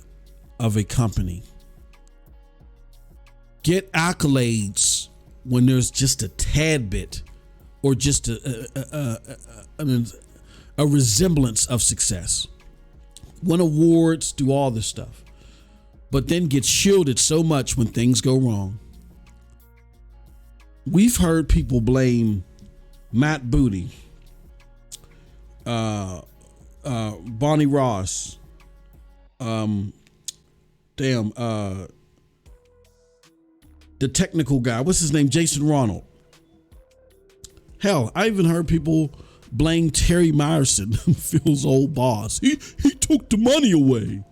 B: of a company get accolades when there's just a tad bit or just a resemblance of success. Win awards, do all this stuff, but then get shielded so much when things go wrong. We've heard people blame Matt Booty, Bonnie Ross, the technical guy, what's his name? Jason Ronald. Hell, I even heard people blame Terry Myerson, Phil's old boss. He took the money away.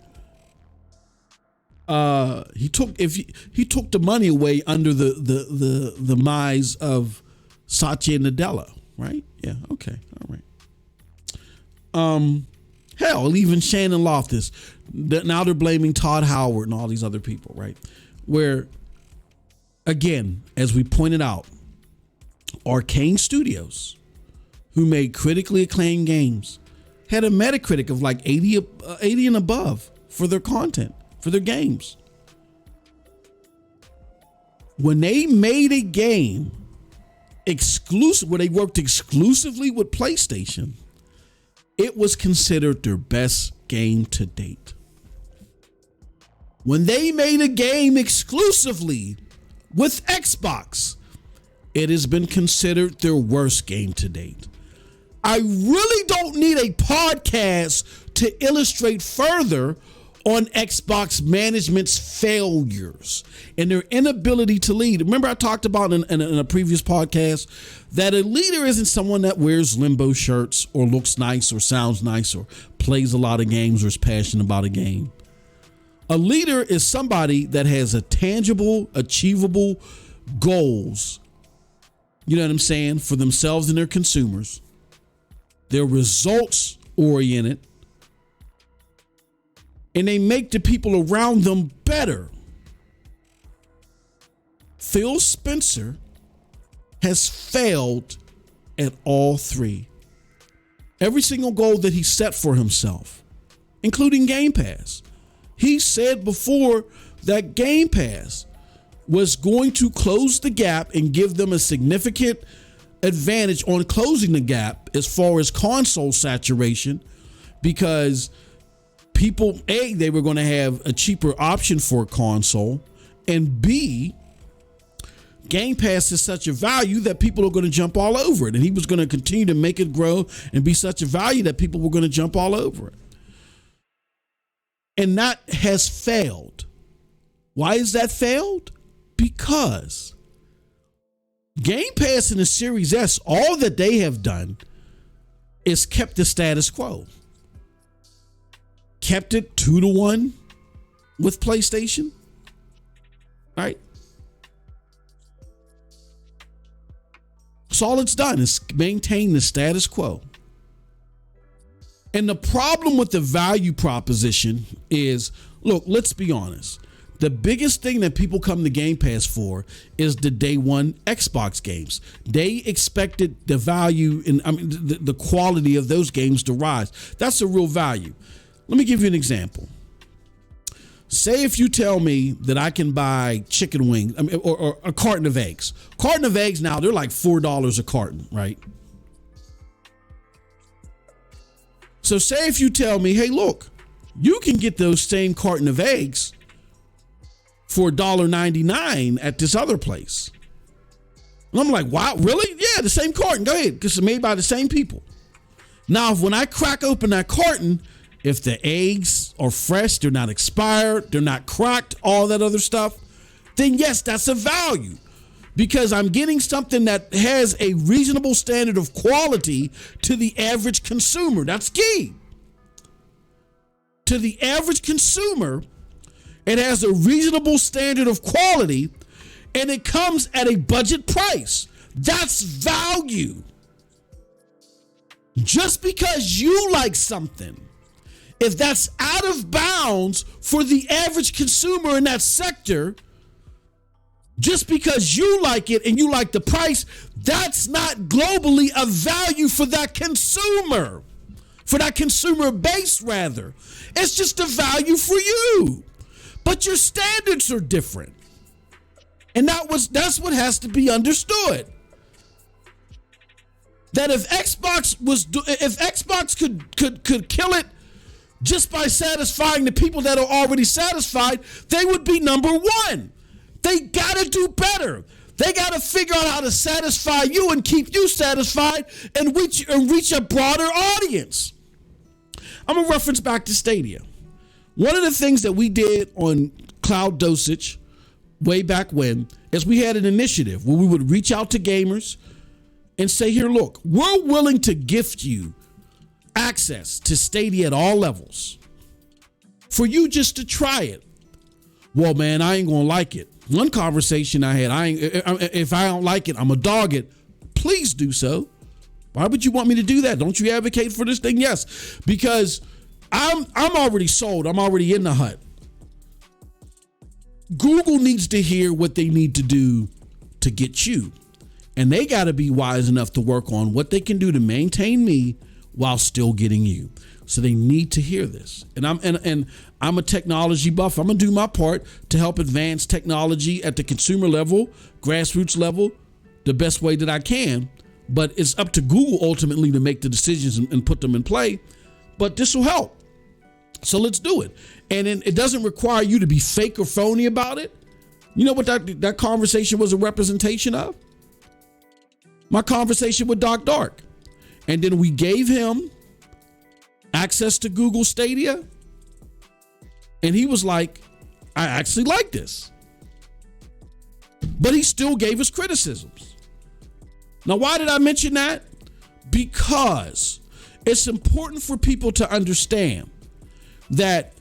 B: He took the money away under the mise of Satya Nadella, right? Yeah, okay, all right. Hell, even Shannon Loftus. Now they're blaming Todd Howard and all these other people, right? Where, again, as we pointed out, Arcane Studios, who made critically acclaimed games, had a Metacritic of like 80 and above for their content, for their games. When they made a game exclusive, where they worked exclusively with PlayStation, it was considered their best game to date. When they made a game exclusively with Xbox, it has been considered their worst game to date. I really don't need a podcast to illustrate further on Xbox management's failures and their inability to lead. Remember, I talked about in a previous podcast that a leader isn't someone that wears limbo shirts or looks nice or sounds nice or plays a lot of games or is passionate about a game. A leader is somebody that has a tangible, achievable goals, you know what I'm saying, for themselves and their consumers. They're results oriented, and they make the people around them better. Phil Spencer has failed at all three. Every single goal that he set for himself, including Game Pass. He said before that Game Pass was going to close the gap and give them a significant advantage on closing the gap as far as console saturation, because people, A, they were going to have a cheaper option for a console, and B, Game Pass is such a value that people are going to jump all over it. And he was going to continue to make it grow and be such a value that people were going to jump all over it. And that has failed. Why is that failed? Because Game Pass and the Series S, all that they have done is kept the status quo. Kept it 2-1 with PlayStation. Right? So all it's done is maintain the status quo. And the problem with the value proposition is, look, let's be honest. The biggest thing that people come to Game Pass for is the day one Xbox games. They expected the value and the quality of those games to rise. That's a real value. Let me give you an example. Say if you tell me that I can buy chicken wings or a carton of eggs. Carton of eggs now, they're like $4 a carton, right? So say if you tell me, hey, look, you can get those same carton of eggs for $1.99 at this other place. And I'm like, wow, really? Yeah, the same carton. Go ahead, because it's made by the same people. Now, when I crack open that carton, if the eggs are fresh, they're not expired, they're not cracked, all that other stuff, then yes, that's a value, because I'm getting something that has a reasonable standard of quality to the average consumer. That's key. To the average consumer, it has a reasonable standard of quality, and it comes at a budget price. That's value. Just because you like something, if that's out of bounds for the average consumer in that sector, just because you like it and you like the price, that's not globally a value for that consumer, for that consumer base, rather. It's just a value for you. But your standards are different. And that's what has to be understood. That if Xbox could kill it just by satisfying the people that are already satisfied, they would be number one. They got to do better. They got to figure out how to satisfy you and keep you satisfied and reach a broader audience. I'm going to reference back to Stadia. One of the things that we did on Cloud Dosage way back when is we had an initiative where we would reach out to gamers and say, here, look, we're willing to gift you access to Stadia at all levels for you just to try it. Well, man, I ain't gonna like it. One conversation I had, if I don't like it, I'm gonna dog it. Please do so. Why would you want me to do that? Don't you advocate for this thing? Yes, because I'm already sold. I'm already in the hut. Google needs to hear what they need to do to get you, and they got to be wise enough to work on what they can do to maintain me while still getting you. So they need to hear this. And I'm a technology buff. I'm gonna do my part to help advance technology at the consumer level, grassroots level, the best way that I can. But it's up to Google ultimately to make the decisions and put them in play. But this will help. So let's do it. And it doesn't require you to be fake or phony about it. You know what that conversation was a representation of? My conversation with Doc Dark. And then we gave him access to Google Stadia. And he was like, I actually like this. But he still gave us criticisms. Now, why did I mention that? Because it's important for people to understand that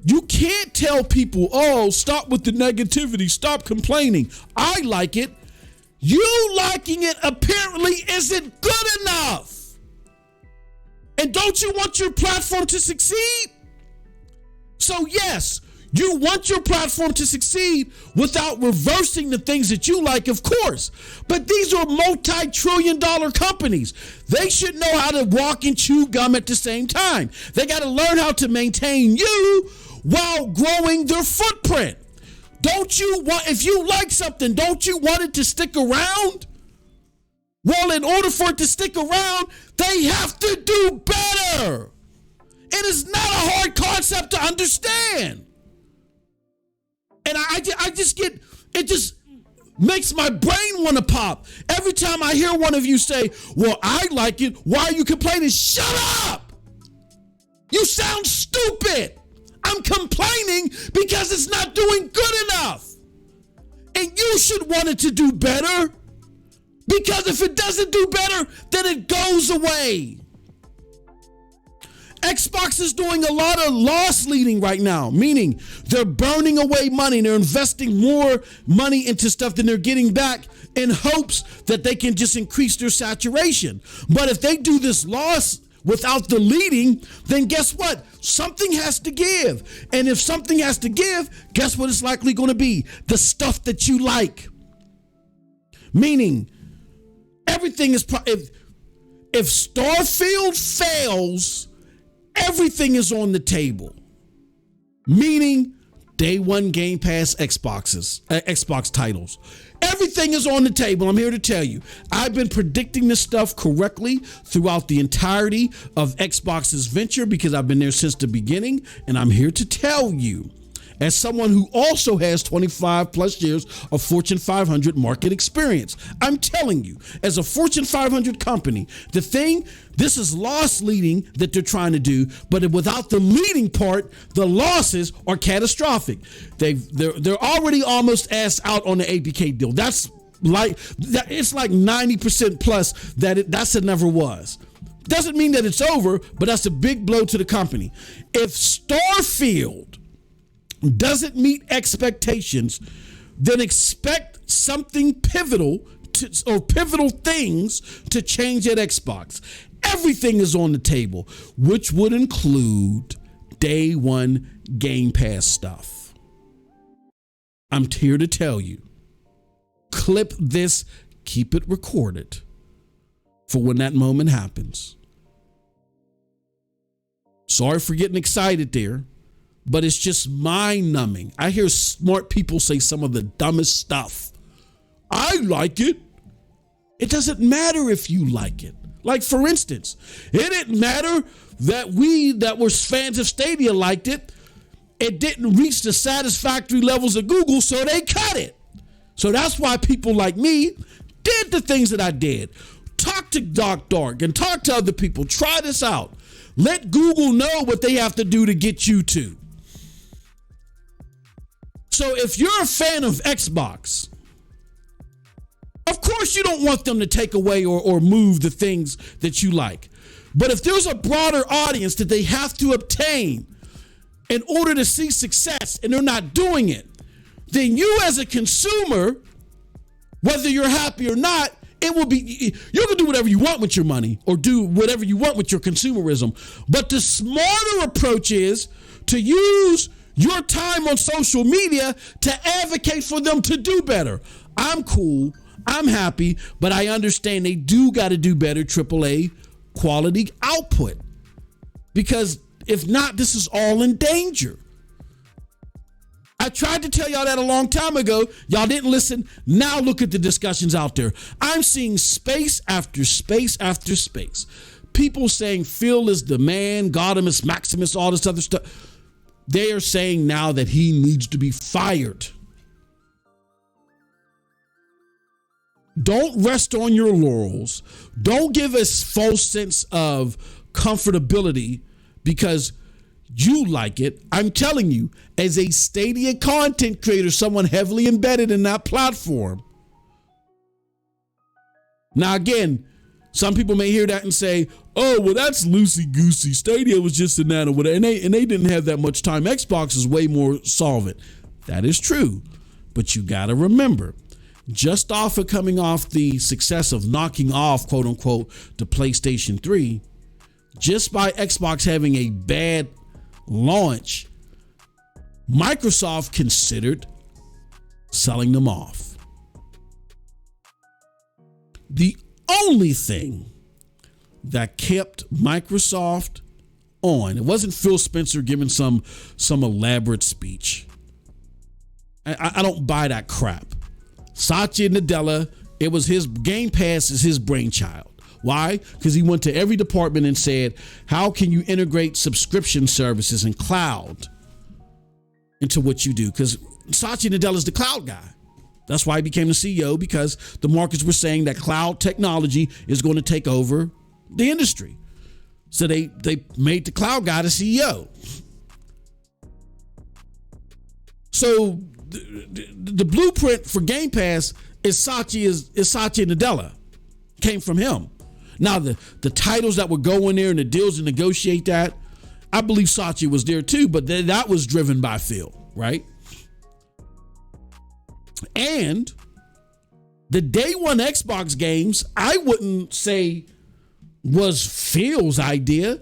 B: you can't tell people, oh, stop with the negativity, stop complaining. I like it. You liking it apparently isn't good enough. And don't you want your platform to succeed? So yes, you want your platform to succeed without reversing the things that you like, of course. But these are multi-trillion-dollar companies. They should know how to walk and chew gum at the same time. They got to learn how to maintain you while growing their footprint. Don't you want, if you like something, don't you want it to stick around? Well, in order for it to stick around, they have to do better. It is not a hard concept to understand. And I just get, it just makes my brain want to pop. Every time I hear one of you say, well, I like it, why are you complaining? Shut up! You sound stupid. I'm complaining because it's not doing good enough. And you should want it to do better. Because if it doesn't do better, then it goes away. Xbox is doing a lot of loss leading right now, meaning they're burning away money. They're investing more money into stuff than they're getting back in hopes that they can just increase their saturation. But if they do this loss without the leading, then guess what? Something has to give. And if something has to give, guess what it's likely going to be? The stuff that you like. Meaning, everything is, if Starfield fails, everything is on the table. Meaning, day one Game Pass Xbox titles. Everything is on the table. I'm here to tell you, I've been predicting this stuff correctly throughout the entirety of Xbox's venture because I've been there since the beginning. And I'm here to tell you, as someone who also has 25 plus years of Fortune 500 market experience, I'm telling you, as a Fortune 500 company, this is loss leading that they're trying to do, but without the leading part, the losses are catastrophic. They're already almost ass out on the APK deal. It's like 90% plus that's it never was. Doesn't mean that it's over, but that's a big blow to the company. If Starfield doesn't meet expectations, then expect something pivotal things to change at Xbox. Everything is on the table, which would include day one Game Pass stuff. I'm here to tell you, clip this, keep it recorded for when that moment happens. Sorry for getting excited there, but it's just mind-numbing. I hear smart people say some of the dumbest stuff. I like it. It doesn't matter if you like it. Like, for instance, it didn't matter that we that were fans of Stadia liked it. It didn't reach the satisfactory levels of Google, so they cut it. So that's why people like me did the things that I did. Talk to Doc Dark and talk to other people. Try this out. Let Google know what they have to do to get you to. So if you're a fan of Xbox, of course you don't want them to take away or move the things that you like. But if there's a broader audience that they have to obtain in order to see success and they're not doing it, then you as a consumer, whether you're happy or not, it will be, you can do whatever you want with your money or do whatever you want with your consumerism. But the smarter approach is to use your time on social media to advocate for them to do better. I'm cool. I'm happy, but I understand they do got to do better AAA quality output, because if not, this is all in danger. I tried to tell y'all that a long time ago. Y'all didn't listen. Now look at the discussions out there. I'm seeing space after space after space. People saying Phil is the man, Gaudimus Maximus, all this other stuff. They are saying now that he needs to be fired. Don't rest on your laurels. Don't give us false sense of comfortability because you like it. I'm telling you, as a Stadia content creator, someone heavily embedded in that platform. Now, again, some people may hear that and say, oh, well, that's loosey-goosey. Stadia was just in that or whatever. And they didn't have that much time. Xbox is way more solvent. That is true. But you got to remember, just off of coming off the success of knocking off, quote unquote, the PlayStation 3, just by Xbox having a bad launch, Microsoft considered selling them off. The only thing that kept Microsoft on, it wasn't Phil Spencer giving some elaborate speech. I don't buy that crap. Satya Nadella, it was his Game Pass is his brainchild. Why? Because he went to every department and said, how can you integrate subscription services and cloud into what you do? Because Satya Nadella is the cloud guy. That's why he became the CEO, because the markets were saying that cloud technology is going to take over the industry. So they made the cloud guy the CEO. So the blueprint for Game Pass is Satya Nadella. Came from him. Now the titles that would go in there and the deals to negotiate that, I believe Satya was there too, but that was driven by Phil, right? And the day one Xbox games, I wouldn't say was Phil's idea,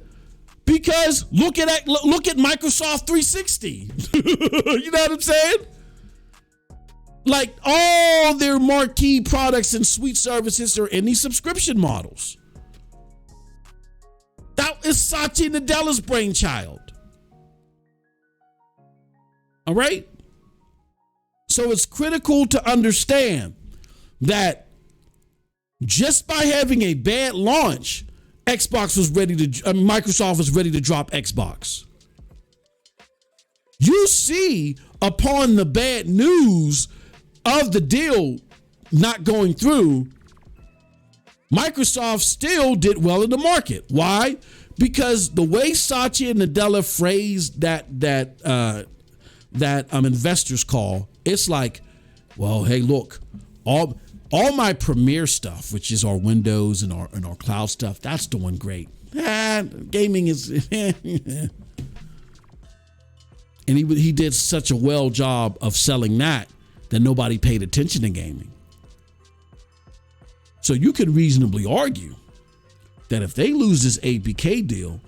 B: because look at Microsoft 360. You know what I'm saying? Like, all their marquee products and suite services are in these subscription models. That is Satya Nadella's brainchild. All right? So it's critical to understand that just by having a bad launch, Microsoft was ready to drop Xbox. You see, upon the bad news of the deal not going through, Microsoft still did well in the market. Why? Because the way Satya Nadella phrased that investors call, it's like, well, hey, look, all my Premiere stuff, which is our Windows and our cloud stuff, that's doing great. Gaming is, and he did such a well job of selling that nobody paid attention to gaming. So you could reasonably argue that if they lose this APK deal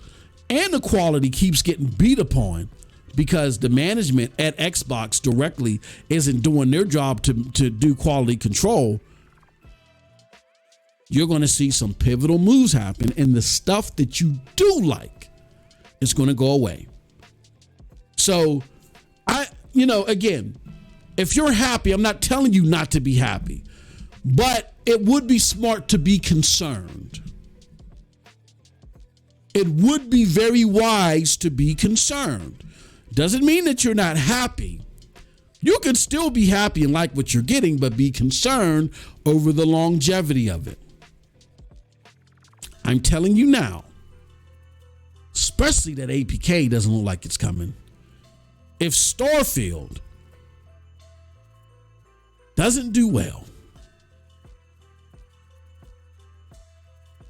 B: and the quality keeps getting beat upon because the management at Xbox directly isn't doing their job to do quality control, you're going to see some pivotal moves happen, and the stuff that you do like is going to go away. So again, if you're happy, I'm not telling you not to be happy, but it would be smart to be concerned. It would be very wise to be concerned. Doesn't mean that you're not happy. You can still be happy and like what you're getting, but be concerned over the longevity of it. I'm telling you now, especially that APK doesn't look like it's coming. If Starfield doesn't do well,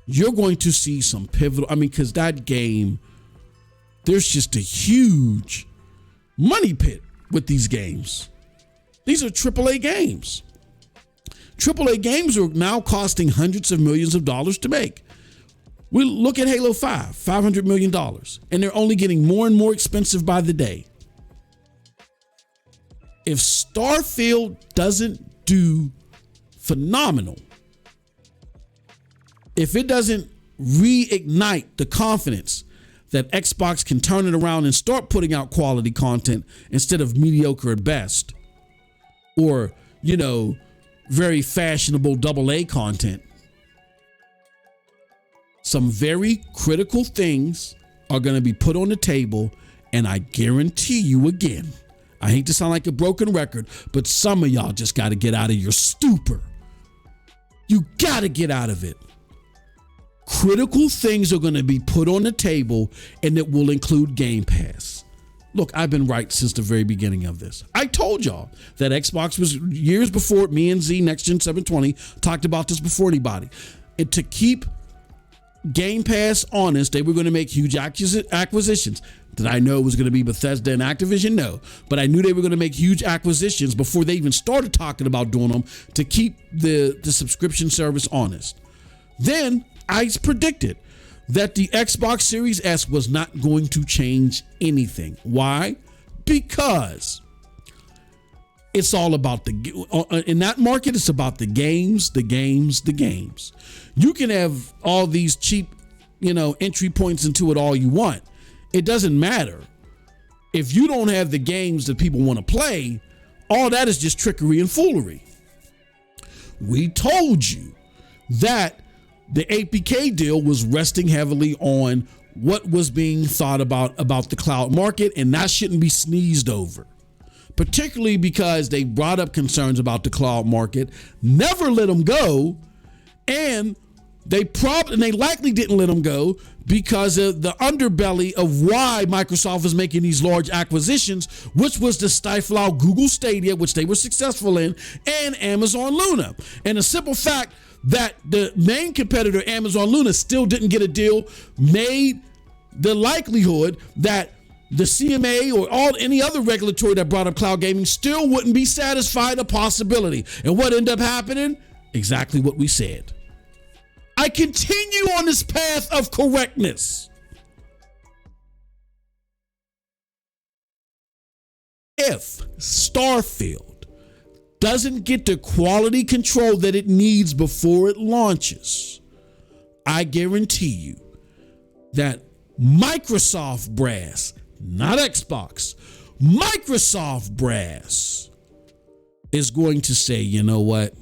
B: you're going to see some pivotal, because that game, there's just a huge money pit with these games. These are AAA games. AAA games are now costing hundreds of millions of dollars to make. We look at Halo 5, $500 million, and they're only getting more and more expensive by the day. If Starfield doesn't do phenomenal, if it doesn't reignite the confidence that Xbox can turn it around and start putting out quality content instead of mediocre at best, or, very fashionable AA content, some very critical things are going to be put on the table. And I guarantee you, again, I hate to sound like a broken record, but some of y'all just got to get out of your stupor You got to get out of it. Critical things are going to be put on the table, and it will include Game Pass. Look, I've been right since the very beginning of this. I told y'all that Xbox was years before me and Z Next Gen 720 talked about this before anybody. And to keep Game Pass honest, they were going to make huge acquisitions. Did I know it was going to be Bethesda and Activision? No. But I knew they were going to make huge acquisitions before they even started talking about doing them to keep the subscription service honest. Then I predicted that the Xbox Series S was not going to change anything. Why? Because it's all about in that market, it's about the games. You can have all these cheap, entry points into it all you want. It doesn't matter. If you don't have the games that people want to play, all that is just trickery and foolery. We told you that the APK deal was resting heavily on what was being thought about the cloud market, and that shouldn't be sneezed over, particularly because they brought up concerns about the cloud market, never let them go, and they likely didn't let them go because of the underbelly of why Microsoft was making these large acquisitions, which was to stifle out Google Stadia, which they were successful in, and Amazon Luna. And the simple fact that the main competitor, Amazon Luna, still didn't get a deal made the likelihood that the CMA or any other regulatory that brought up cloud gaming still wouldn't be satisfied a possibility. And what ended up happening? Exactly what we said. I continue on this path of correctness. If Starfield doesn't get the quality control that it needs before it launches, I guarantee you that Microsoft brass, not Xbox, Microsoft brass is going to say, you know what?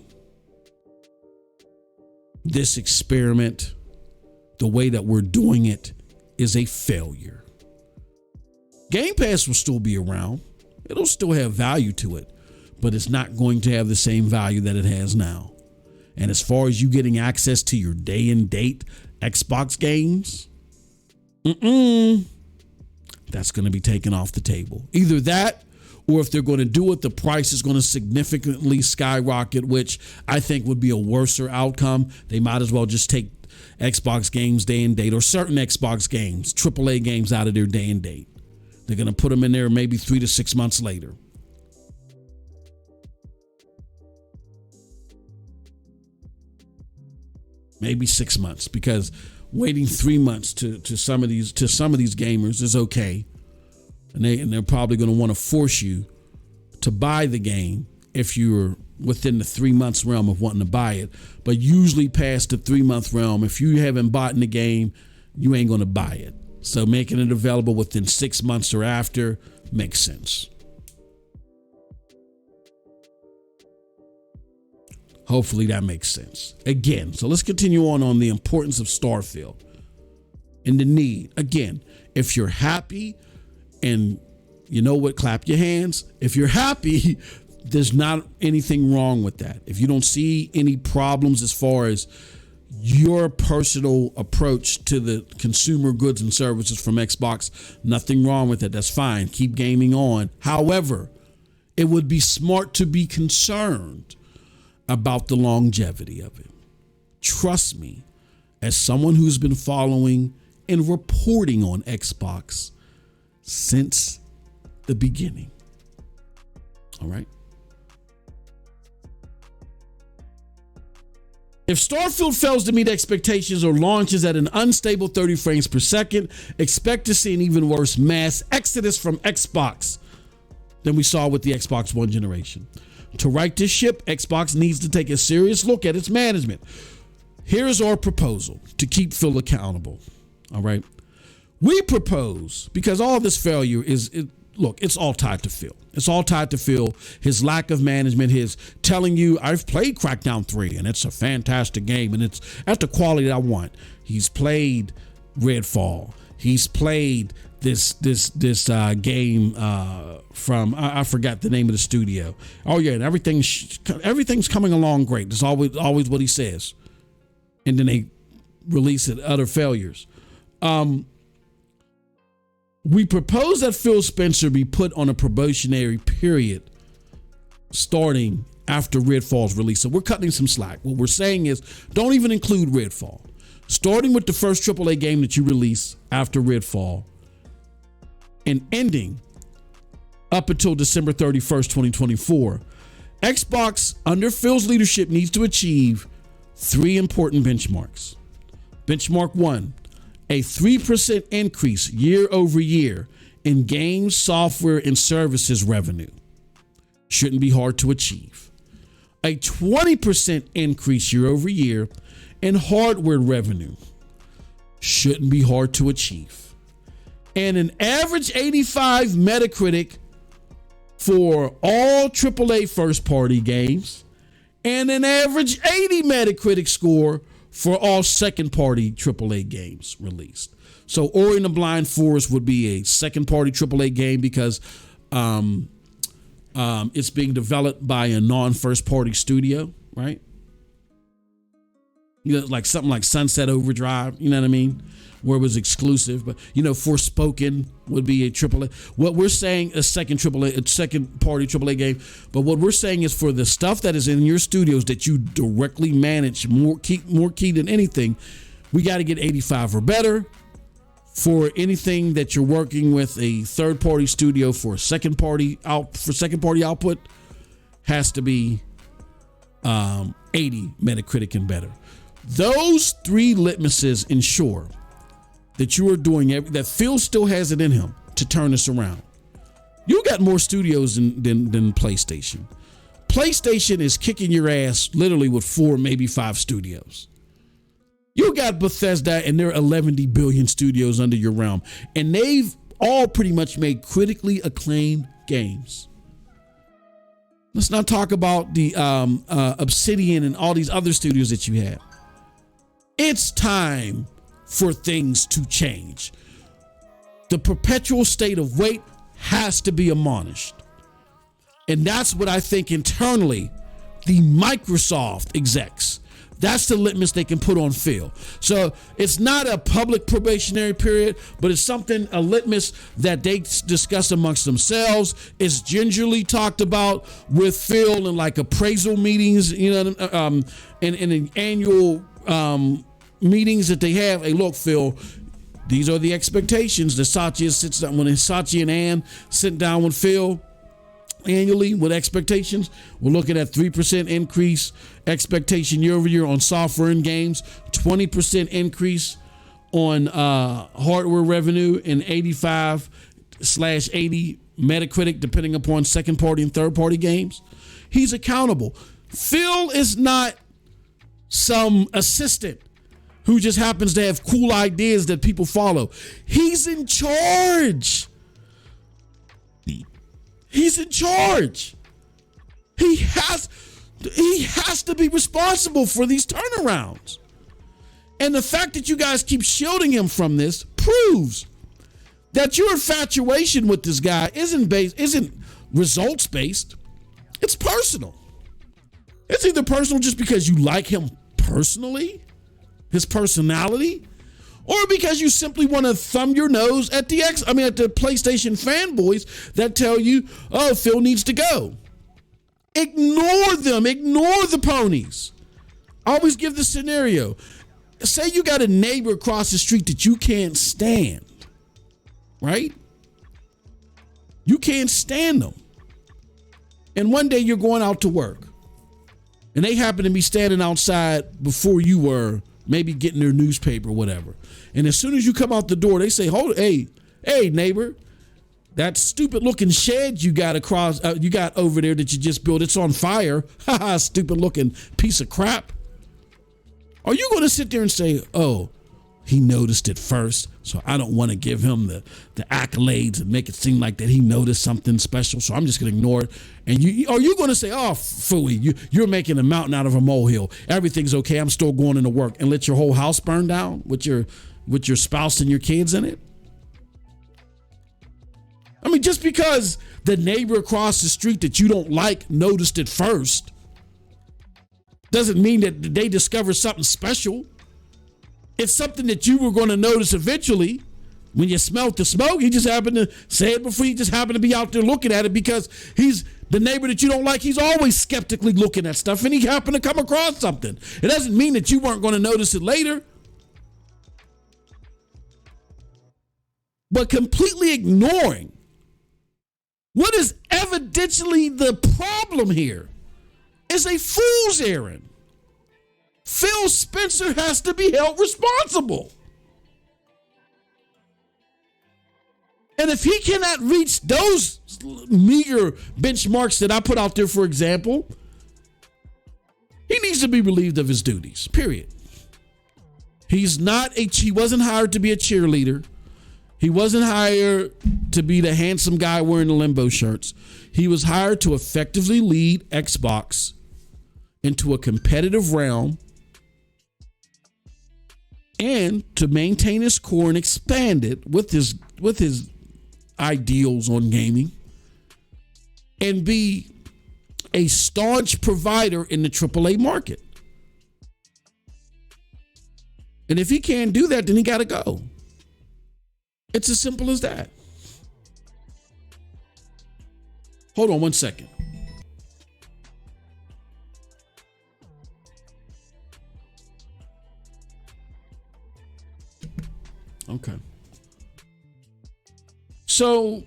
B: This experiment, the way that we're doing it, is a failure. Game Pass will still be around. It'll still have value to it, but it's not going to have the same value that it has now. And as far as you getting access to your day and date Xbox games, that's going to be taken off the table. Either that, or if they're going to do it, the price is going to significantly skyrocket, which I think would be a worser outcome. They might as well just take Xbox games day and date, or certain Xbox games, AAA games, out of their day and date. They're going to put them in there maybe 3 to 6 months later. Maybe 6 months, because waiting 3 months to some of these gamers is okay. And they're probably going to want to force you to buy the game if you're within the 3 months realm of wanting to buy it. But usually past the 3 month realm, if you haven't bought in the game, you ain't going to buy it. So making it available within 6 months or after makes sense. Hopefully that makes sense. Again, so let's continue on the importance of Starfield and the need. Again, if you're happy, and you know what, clap your hands. If you're happy, there's not anything wrong with that. If you don't see any problems as far as your personal approach to the consumer goods and services from Xbox, nothing wrong with it. That's fine. Keep gaming on. However, it would be smart to be concerned about the longevity of it. Trust me, as someone who's been following and reporting on Xbox since the beginning. All right. If Starfield fails to meet expectations or launches at an unstable 30 frames per second, expect to see an even worse mass exodus from Xbox than we saw with the Xbox One generation. To right this ship, Xbox needs to take a serious look at its management. Here's our proposal to keep Phil accountable. All right. We propose, because all this failure it's all tied to Phil. It's all tied to Phil, his lack of management, his telling you, I've played Crackdown 3 and it's a fantastic game and it's at the quality that I want. He's played Redfall. He's played this game from I forgot the name of the studio. Oh yeah, and everything's coming along great. That's always what he says, and then they release it utter failures. We propose that Phil Spencer be put on a probationary period starting after Redfall's release. So we're cutting some slack. What we're saying is don't even include Redfall. Starting with the first AAA game that you release after Redfall and ending up until December 31st, 2024, Xbox, under Phil's leadership, needs to achieve 3 important benchmarks. Benchmark 1, a 3% increase year over year in games, software, and services revenue. Shouldn't be hard to achieve. A 20% increase year over year in hardware revenue. Shouldn't be hard to achieve. And an average 85 Metacritic for all AAA first-party games, and an average 80 Metacritic score for all second-party AAA games released. So Ori and the Blind Forest would be a second-party AAA game because it's being developed by a non-first-party studio, right? You know, like something like Sunset Overdrive, you know what I mean? Where it was exclusive, but Forspoken would be a AAA. What we're saying, a second party AAA game, but what we're saying is for the stuff that is in your studios that you directly manage more key than anything, we got to get 85 or better. For anything that you're working with a third party studio for second party output, has to be 80 Metacritic and better. Those 3 litmuses ensure that you are doing that Phil still has it in him to turn this around. You got more studios than PlayStation. PlayStation is kicking your ass literally with 4, maybe 5 studios. You got Bethesda and their 11 billion studios under your realm, and they've all pretty much made critically acclaimed games. Let's not talk about the Obsidian and all these other studios that you have. It's time for things to change. The perpetual state of wait has to be admonished. And that's what I think internally, the Microsoft execs, that's the litmus they can put on Phil. So it's not a public probationary period, but it's a litmus that they discuss amongst themselves. It's gingerly talked about with Phil in like appraisal meetings, in an annual meetings that they have. Hey, look, Phil, these are the expectations that Satya sits down when Satya and Ann sit down with Phil annually with expectations. We're looking at 3% increase expectation year over year on software and games, 20% increase on hardware revenue, and 85/80 Metacritic, depending upon second party and third party games. He's accountable. Phil is not some assistant who just happens to have cool ideas that people follow. He's in charge. He's in charge. He has to be responsible for these turnarounds. And the fact that you guys keep shielding him from this proves that your infatuation with this guy isn't results based. It's personal. It's either personal just because you like him personally, his personality, or because you simply want to thumb your nose at the PlayStation fanboys that tell you, oh, Phil needs to go. Ignore them. Ignore the ponies. Always give the scenario. Say you got a neighbor across the street that you can't stand, right? You can't stand them. And one day you're going out to work and they happen to be standing outside before you were, maybe getting their newspaper or whatever. And as soon as you come out the door, they say, hey, neighbor, that stupid looking shed you got over there that you just built, it's on fire. Haha, stupid looking piece of crap. Are you going to sit there and say, oh, he noticed it first, so I don't want to give him the accolades and make it seem like that he noticed something special, so I'm just going to ignore it? And are you going to say, oh, phooey, you're making a mountain out of a molehill. Everything's okay. I'm still going into work, and let your whole house burn down with your spouse and your kids in it? I mean, just because the neighbor across the street that you don't like noticed it first doesn't mean that they discovered something special. It's something that you were going to notice eventually. When you smelled the smoke, he just happened to say it before you just happened to be out there looking at it, because he's the neighbor that you don't like. He's always skeptically looking at stuff, and he happened to come across something. It doesn't mean that you weren't going to notice it later. But completely ignoring what is evidentially the problem here is a fool's errand. Phil Spencer has to be held responsible. And if he cannot reach those meager benchmarks that I put out there, for example, he needs to be relieved of his duties, period. He wasn't hired to be a cheerleader. He wasn't hired to be the handsome guy wearing the limbo shirts. He was hired to effectively lead Xbox into a competitive realm and to maintain his core and expand it with his ideals on gaming, and be a staunch provider in the AAA market. And if he can't do that, then he got to go. It's as simple as that. Hold on one second. Okay. So,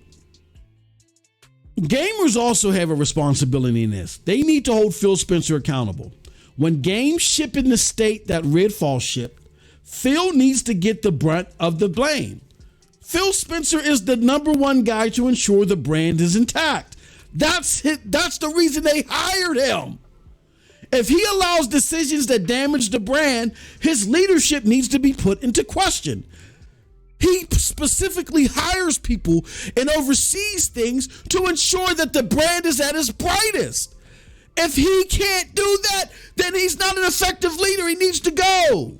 B: gamers also have a responsibility in this. They need to hold Phil Spencer accountable. When games ship in the state that Redfall shipped, Phil needs to get the brunt of the blame. Phil Spencer is the number one guy to ensure the brand is intact. That's the reason they hired him. If he allows decisions that damage the brand, his leadership needs to be put into question. He specifically hires people and oversees things to ensure that the brand is at its brightest. If he can't do that, then he's not an effective leader. He needs to go.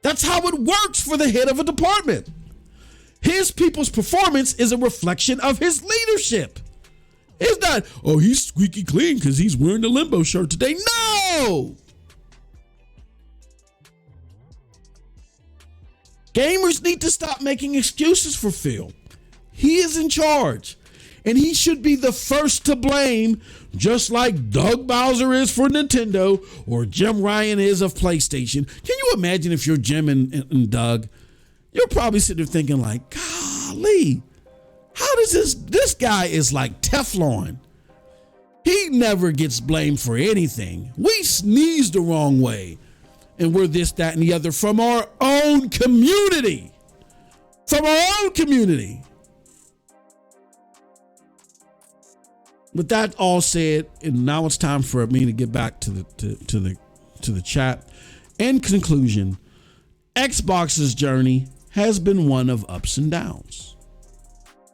B: That's how it works for the head of a department. His people's performance is a reflection of his leadership. It's not, oh, he's squeaky clean because he's wearing the limbo shirt today. No! Gamers need to stop making excuses for Phil. He is in charge, and he should be the first to blame, just like Doug Bowser is for Nintendo or Jim Ryan is of PlayStation. Can you imagine if you're Jim and Doug? You're probably sitting there thinking like, golly, how does this guy is like Teflon. He never gets blamed for anything. We sneeze the wrong way, and we're this, that, and the other from our own community. From our own community. With that all said, and now it's time for me to get back to the chat. In conclusion, Xbox's journey has been one of ups and downs.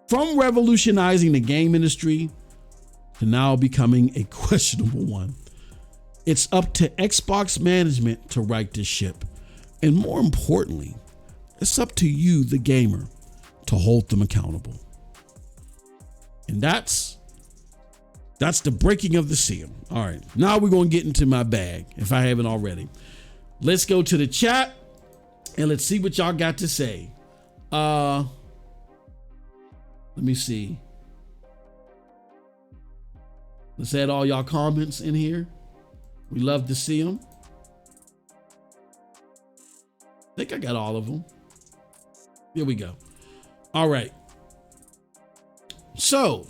B: From revolutionizing the game industry to now becoming a questionable one. It's up to Xbox management to right this ship. And more importantly, it's up to you, the gamer, to hold them accountable. And that's the breaking of the seal. All right, now we're going to get into my bag, if I haven't already. Let's go to the chat and let's see what y'all got to say. Let me see. Let's add all y'all comments in here. We love to see them. I think I got all of them. Here we go. All right. So,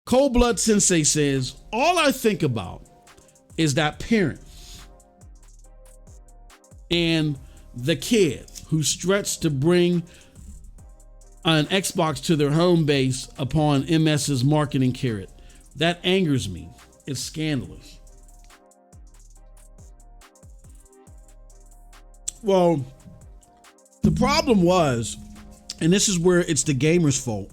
B: Cold Blood Sensei says, all I think about is that parent and the kid who stretched to bring an Xbox to their home base upon MS's marketing carrot. That angers me. It's scandalous. Well, the problem was, and this is where it's the gamer's fault,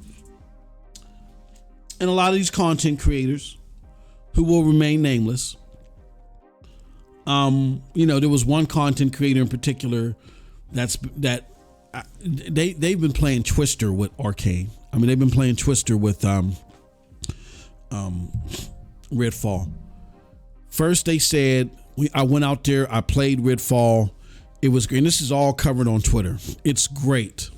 B: and a lot of these content creators who will remain nameless. There was one content creator in particular that they've been playing Twister with Arcane. I mean, they've been playing Twister with Redfall. First, they said I went out there, I played Redfall. It was great. And this is all covered on Twitter. It's great.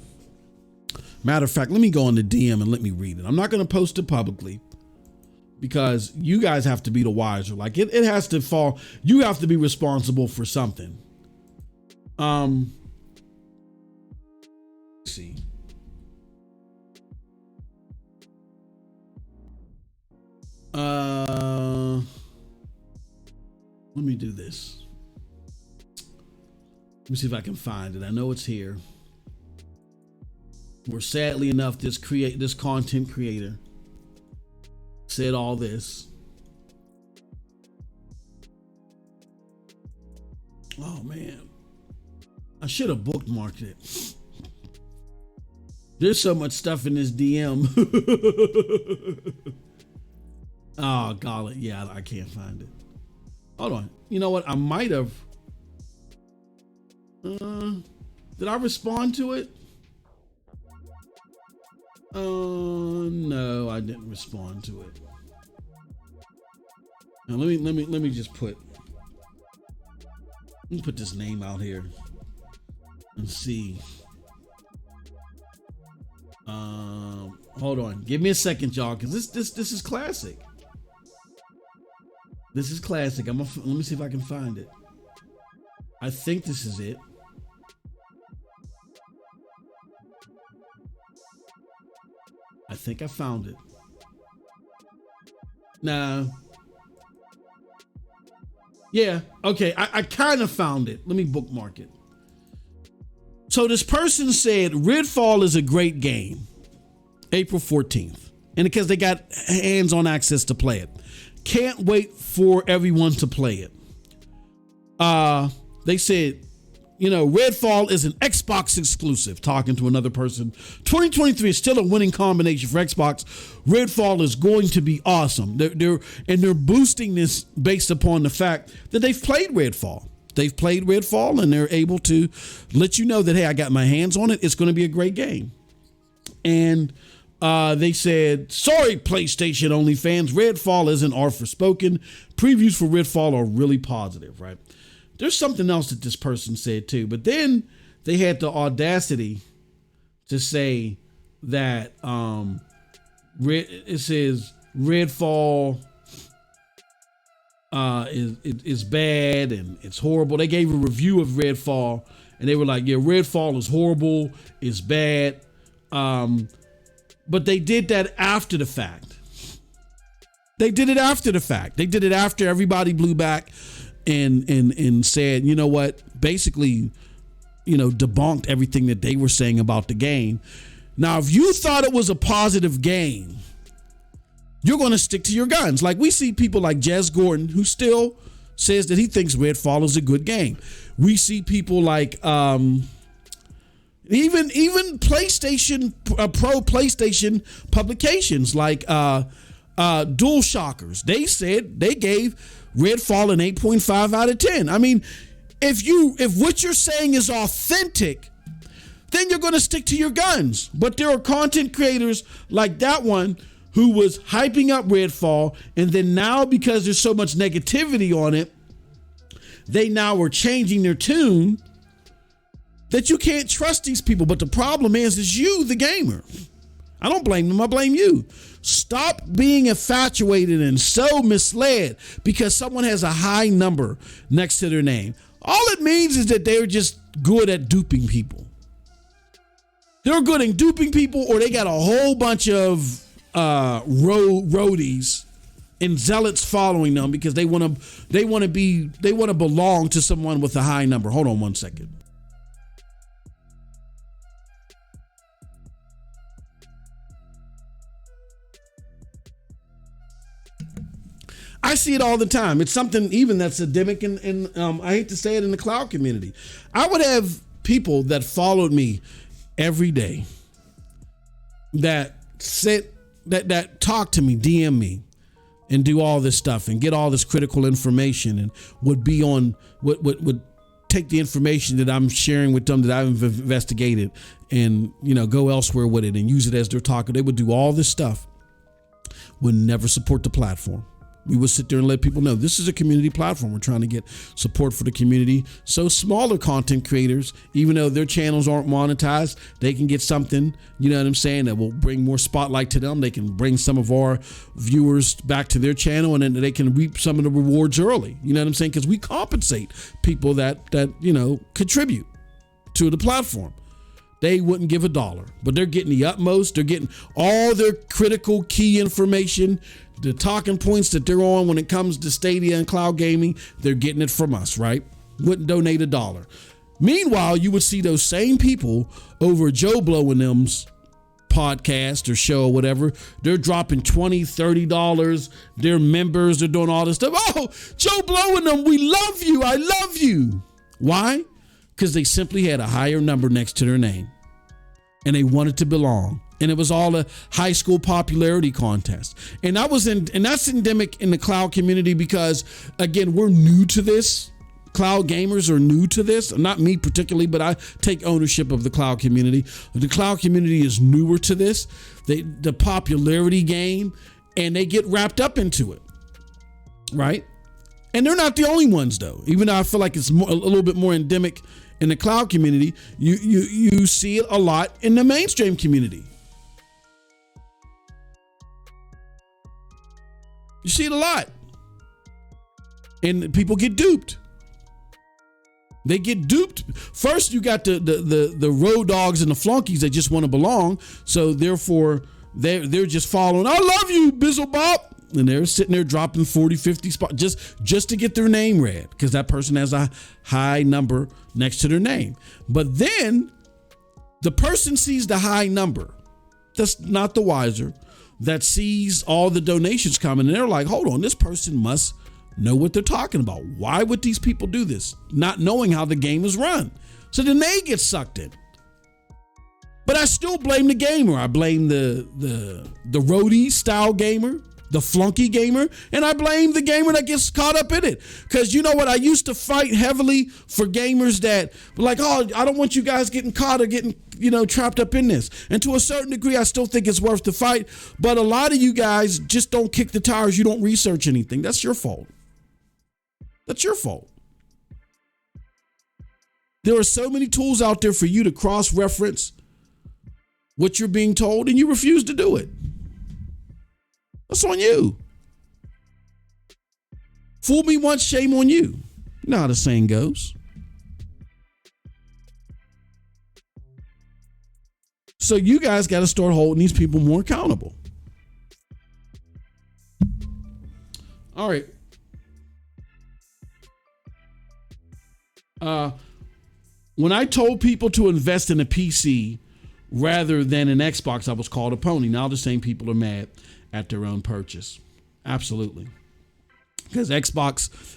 B: Matter of fact, let me go on the DM and let me read it. I'm not going to post it publicly because you guys have to be the wiser. Like it has to fall. You have to be responsible for something. Let's see. Let me do this. Let me see if I can find it. I know it's here. Where sadly enough, this content creator said all this. Oh man, I should have bookmarked it. There's so much stuff in this DM. Oh golly, yeah, I can't find it. Hold on. You know what? I might have. Did I respond to it? No, I didn't respond to it. Now let me just put. Let me put this name out here and see. Hold on. Give me a second, y'all, because this is classic. This is classic. Let me see if I can find it. I think this is it. I think I found it. No. Yeah, okay, I kind of found it. Let me bookmark it. So this person said Redfall is a great game. April 14th. And because they got hands-on access to play it. Can't wait for everyone to play it. They said, you know, Redfall is an Xbox exclusive. Talking to another person. 2023 is still a winning combination for Xbox. Redfall is going to be awesome. They're boosting this based upon the fact that they've played Redfall. They've played Redfall and they're able to let you know that, hey, I got my hands on it. It's going to be a great game. And they said, sorry, PlayStation only fans, Redfall isn't R for spoken. Previews for Redfall are really positive, right? There's something else that this person said too, but then they had the audacity to say that it says Redfall is bad and it's horrible. They gave a review of Redfall and they were like, yeah, Redfall is horrible, it's bad. But they did that after the fact. They did it after the fact. They did it after everybody blew back and said, you know what, basically, you know, debunked everything that they were saying about the game. Now, if you thought it was a positive game, you're going to stick to your guns. Like we see people like Jez Gordon, who still says that he thinks Redfall is a good game. We see people like even PlayStation pro PlayStation publications like Dual Shockers. They said they gave Redfall an 8.5 out of 10. I mean, if what you're saying is authentic, then you're going to stick to your guns. But there are content creators like that one who was hyping up Redfall, and then now because there's so much negativity on it, they now are changing their tune that you can't trust these people. But the problem is you, the gamer. I don't blame them. I blame you. Stop being infatuated and so misled because someone has a high number next to their name. All it means is that they're just good at duping people. They're good at duping people, or they got a whole bunch of roadies and zealots following them because they want to belong to someone with a high number. Hold on one second. I see it all the time. It's something even that's endemic in I hate to say it, in the cloud community. I would have people that followed me every day that talk to me, DM me, and do all this stuff and get all this critical information and would take the information that I'm sharing with them that I've investigated and, go elsewhere with it and use it as their talker. They would do all this stuff, would never support the platform. We would sit there and let people know this is a community platform. We're trying to get support for the community. So smaller content creators, even though their channels aren't monetized, they can get something, that will bring more spotlight to them. They can bring some of our viewers back to their channel, and then they can reap some of the rewards early. Because we compensate people that contribute to the platform. They wouldn't give $1, but they're getting the utmost. They're getting all their critical key information, the talking points that they're on when it comes to Stadia and cloud gaming. They're getting it from us, right? Wouldn't donate $1. Meanwhile, you would see those same people over Joe Blow and them's podcast or show or whatever. They're dropping $20, $30. They're members. They're doing all this stuff. Oh, Joe Blow and them, we love you. I love you. Why? Because they simply had a higher number next to their name and they wanted to belong. And it was all a high school popularity contest. And that's endemic in the cloud community because, again, we're new to this. Cloud gamers are new to this. Not me particularly, but I take ownership of the cloud community. The cloud community is newer to this. The popularity game, and they get wrapped up into it, right? And they're not the only ones, though. Even though I feel like it's a little bit more endemic in the cloud community, you see it a lot in the mainstream community. You see it a lot. And people get duped. They get duped. First, you got the road dogs and the flunkies that just want to belong. So therefore, they're just following. I love you, Bizzle Bop. And they're sitting there dropping 40, 50 spots just to get their name read because that person has a high number next to their name. But then the person sees the high number. That's not the wiser. That sees all the donations coming. And they're like, hold on, this person must know what they're talking about. Why would these people do this? Not knowing how the game is run. So then they get sucked in. But I still blame the gamer. I blame the roadie style gamer, the flunky gamer, and I blame the gamer that gets caught up in it. Because you know what? I used to fight heavily for gamers that were like, oh, I don't want you guys getting caught or getting, trapped up in this. And to a certain degree, I still think it's worth the fight. But a lot of you guys just don't kick the tires. You don't research anything. That's your fault. That's your fault. There are so many tools out there for you to cross-reference what you're being told, and you refuse to do it. That's on you. Fool me once, shame on you. You know how the saying goes. So you guys got to start holding these people more accountable. All right. When I told people to invest in a PC rather than an Xbox, I was called a pony. Now the same people are mad at their own purchase. Absolutely. Because Xbox,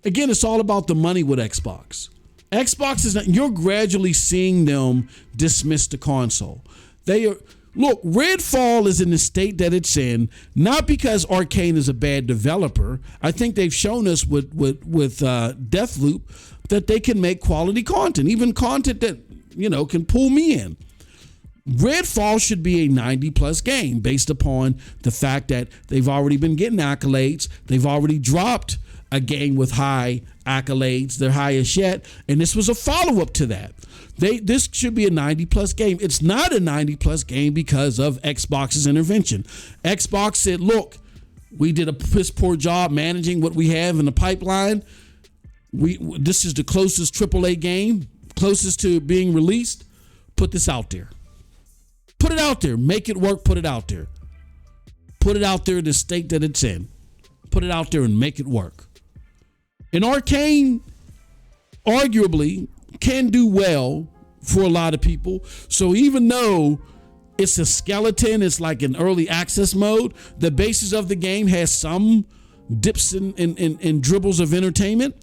B: again, it's all about the money with Xbox. Xbox is not, you're gradually seeing them dismiss the console. Look, Redfall is in the state that it's in, not because Arcane is a bad developer. I think they've shown us with Deathloop that they can make quality content, even content that, can pull me in. Redfall should be a 90+ game based upon the fact that they've already been getting accolades. They've already dropped a game with high accolades, their highest yet, and this was a follow-up to that. This should be a 90+ game. It's not a 90+ game because of Xbox's intervention. Xbox said, look, we did a piss poor job managing what we have in the pipeline. This is the closest AAA game, closest to being released. Put this out there. Put it out there. Make it work. Put it out there. Put it out there in the state that it's in. Put it out there and make it work. And Arcane, arguably, can do well for a lot of people. So even though it's a skeleton, it's like an early access mode, the basis of the game has some dips and dribbles of entertainment,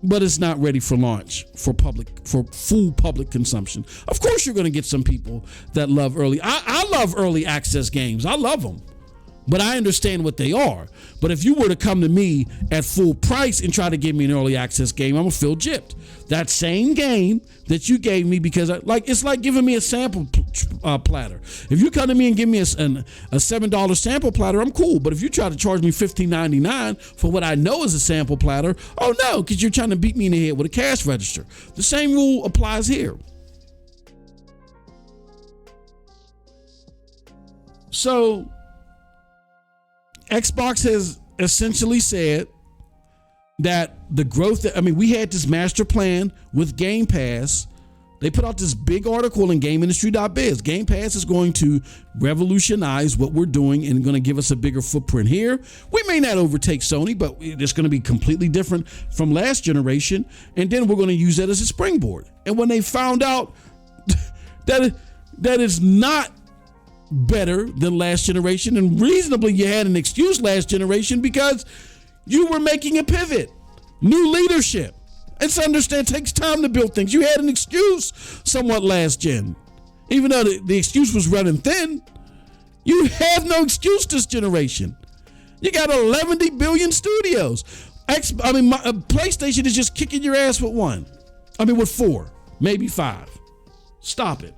B: but it's not ready for launch for full public consumption. Of course, you're going to get some people that love early. I love early access games. I love them. but I understand what they are. But if you were to come to me at full price and try to give me an early access game, I'm gonna feel gypped. That same game that you gave me, because it's like giving me a sample platter. If you come to me and give me a $7 sample platter, I'm cool. But if you try to charge me $15.99 for what I know is a sample platter, oh no, because you're trying to beat me in the head with a cash register. The same rule applies here. So Xbox has essentially said that the growth we had this master plan with Game Pass. They put out this big article in GameIndustry.biz. Game Pass is going to revolutionize what we're doing and going to give us a bigger footprint here. We may not overtake Sony, but it's going to be completely different from last generation. And then we're going to use that as a springboard. And when they found out that it's not better than last generation, and reasonably you had an excuse last generation because you were making a pivot, new leadership. It's understand it takes time to build things. You had an excuse somewhat last gen, even though the excuse was running thin. You have no excuse this generation. You got 11 billion studios. PlayStation is just kicking your ass with with 4, maybe 5. Stop it.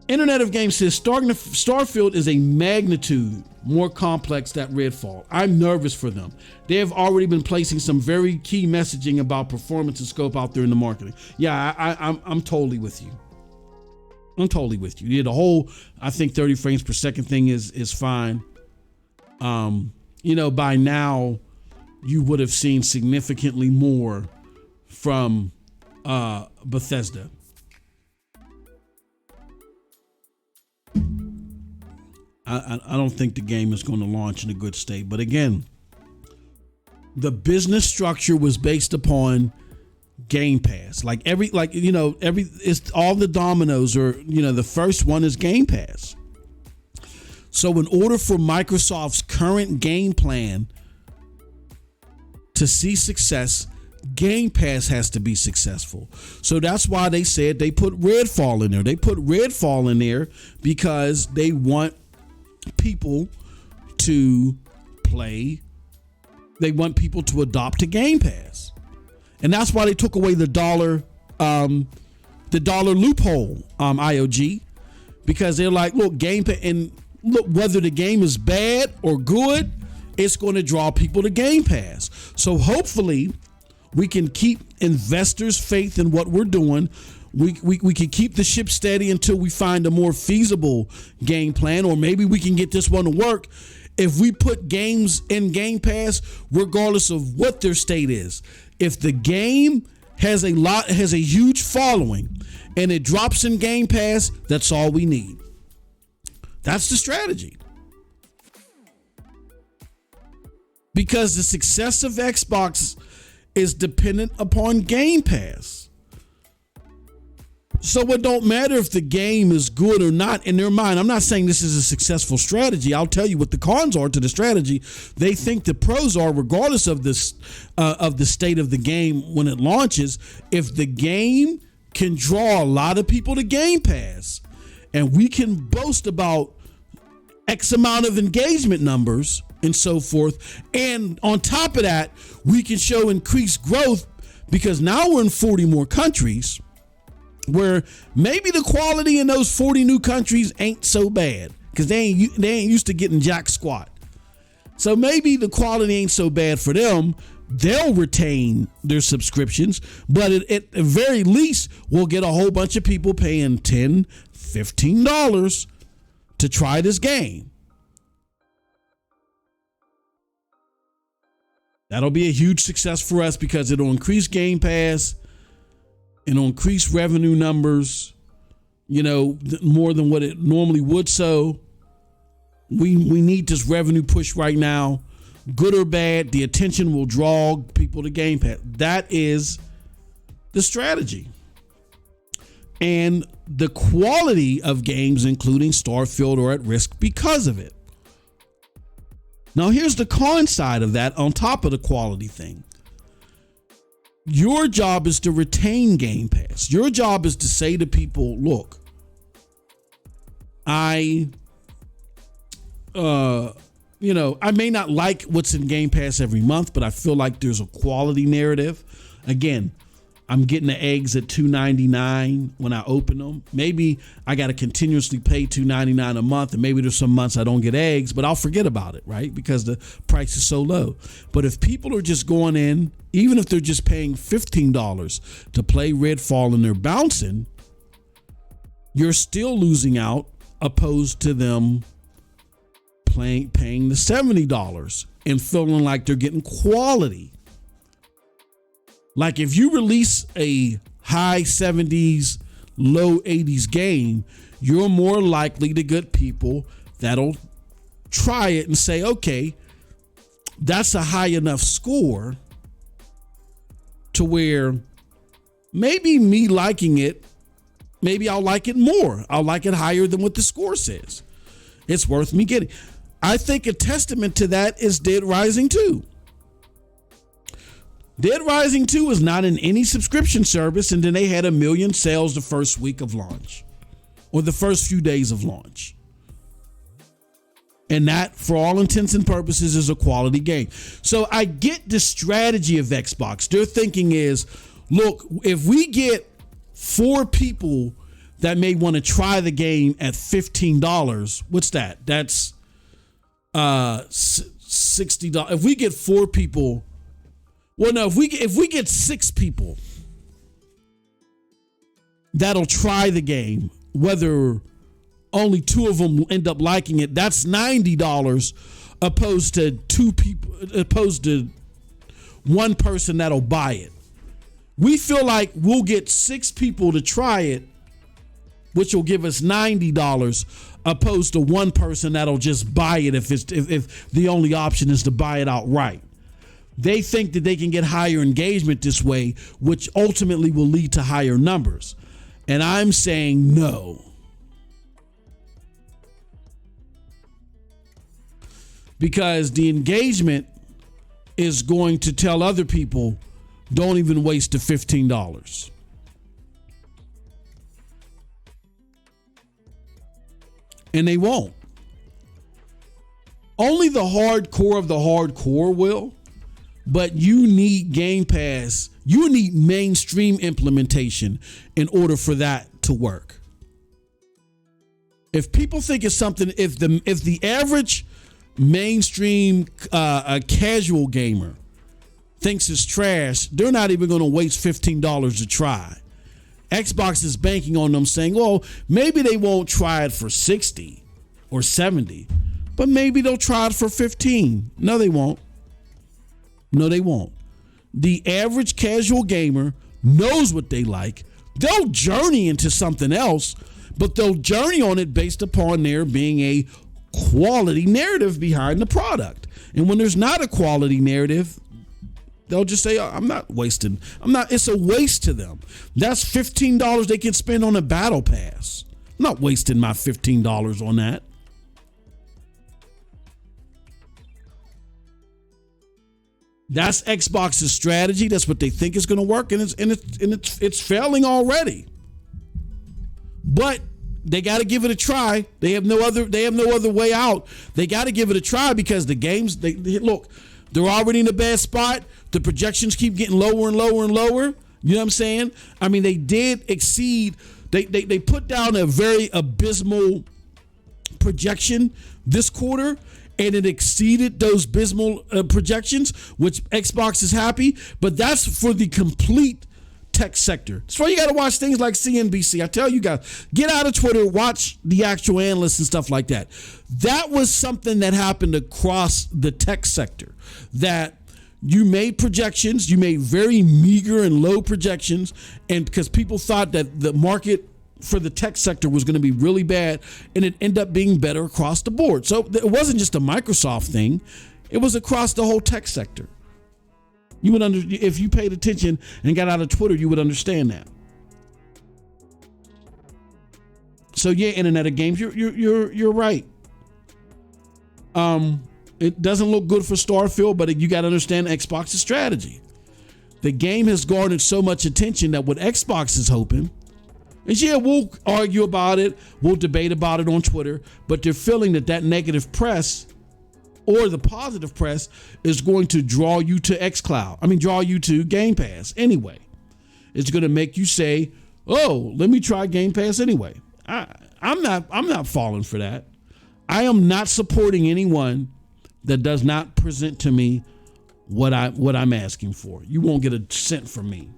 B: Internet of Games says Starfield is a magnitude more complex than Redfall. I'm nervous for them. They have already been placing some very key messaging about performance and scope out there in the marketing. Yeah, I'm totally with you. I'm totally with you. Yeah, the whole, I think 30 frames per second thing is fine. By now you would have seen significantly more from Bethesda. I don't think the game is going to launch in a good state. But again, the business structure was based upon Game Pass. It's all the dominoes are, the first one is Game Pass. So in order for Microsoft's current game plan to see success, Game Pass has to be successful. So that's why they said they put Redfall in there. They put Redfall in there because they want people to play. They want people to adopt to Game Pass. And that's why they took away the dollar loophole, IOG, because they're like, look, Game Pass, and look, whether the game is bad or good, it's going to draw people to Game Pass. So hopefully we can keep investors' faith in what we're doing. We can keep the ship steady until we find a more feasible game plan, or maybe we can get this one to work. If we put games in Game Pass, regardless of what their state is, if the game has a huge following and it drops in Game Pass, that's all we need. That's the strategy. Because the success of Xbox is dependent upon Game Pass. So it don't matter if the game is good or not in their mind. I'm not saying this is a successful strategy. I'll tell you what the cons are to the strategy. They think the pros are, regardless of this of the state of the game when it launches, if the game can draw a lot of people to Game Pass and we can boast about X amount of engagement numbers and so forth, and on top of that, we can show increased growth because now we're in 40 more countries, where maybe the quality in those 40 new countries ain't so bad because they ain't used to getting jack squat. So maybe the quality ain't so bad for them. They'll retain their subscriptions, but at the very least, we'll get a whole bunch of people paying $10, $15 to try this game. That'll be a huge success for us because it'll increase Game Pass. It'll increase revenue numbers, more than what it normally would. So we need this revenue push right now. Good or bad, the attention will draw people to Game Pass. That is the strategy. And the quality of games, including Starfield, are at risk because of it. Now, here's the con side of that on top of the quality thing. Your job is to retain Game Pass. Your job is to say to people, look, I I may not like what's in Game Pass every month, but I feel like there's a quality narrative. Again, I'm getting the eggs at $2.99 when I open them. Maybe I got to continuously pay $2.99 a month, and maybe there's some months I don't get eggs, but I'll forget about it, right? Because the price is so low. But if people are just going in, even if they're just paying $15 to play Redfall and they're bouncing, you're still losing out opposed to them paying the $70 and feeling like they're getting quality. Like if you release a high 70s, low 80s game, you're more likely to get people that'll try it and say, okay, that's a high enough score to where maybe me liking it, maybe I'll like it more. I'll like it higher than what the score says. It's worth me getting. I think a testament to that is Dead Rising 2. Dead Rising 2 is not in any subscription service, and then they had 1 million sales the first week of launch or the first few days of launch. And that, for all intents and purposes, is a quality game. So I get the strategy of Xbox. Their thinking is, look, if we get 4 people that may want to try the game at $15, what's that? That's $60. If we get 4 people, well, no, if we get 6 people that'll try the game, whether only 2 of them end up liking it, that's $90 opposed to 1 person that'll buy it. We feel like we'll get 6 people to try it, which will give us $90 opposed to 1 person that'll just buy it if the only option is to buy it outright. They think that they can get higher engagement this way, which ultimately will lead to higher numbers. And I'm saying no. Because the engagement is going to tell other people, don't even waste the $15. And they won't. Only the hardcore of the hardcore will. But you need Game Pass. You need mainstream implementation in order for that to work. If people think it's something, if the average mainstream casual gamer thinks it's trash, they're not even going to waste $15 to try. Xbox is banking on them saying, well, maybe they won't try it for 60 or 70, but maybe they'll try it for 15. No, they won't. No, they won't. The average casual gamer knows what they like. They'll journey into something else, but they'll journey on it based upon there being a quality narrative behind the product. And when there's not a quality narrative, they'll just say, I'm not wasting. It's a waste to them. That's $15 they can spend on a battle pass. I'm not wasting my $15 on that. That's Xbox's strategy. That's what they think is going to work, and it's failing already. But they got to give it a try. They have no other way out. They got to give it a try because the games. Look, they're already in a bad spot. The projections keep getting lower and lower and lower. You know what I'm saying? I mean, they did exceed. They put down a very abysmal projection this quarter, and it exceeded those abysmal projections, which Xbox is happy. But that's for the complete tech sector. That's why you got to watch things like CNBC. I tell you guys, get out of Twitter, watch the actual analysts and stuff like that. That was something that happened across the tech sector, that you made projections, you made very meager and low projections, and because people thought that the market for the tech sector was going to be really bad, and it ended up being better across the board. So it wasn't just a Microsoft thing. It was across the whole tech sector. You would if you paid attention and got out of Twitter, you would understand that. So yeah, Internet of Games, you're right. It doesn't look good for Starfield, but you got to understand Xbox's strategy. The game has garnered so much attention that what Xbox is hoping And yeah, we'll argue about it. We'll debate about it on Twitter. But they're feeling that negative press or the positive press is going to draw you to xCloud. I mean, draw you to Game Pass anyway. It's going to make you say, oh, let me try Game Pass anyway. I'm not falling for that. I am not supporting anyone that does not present to me what I'm asking for. You won't get a cent from me.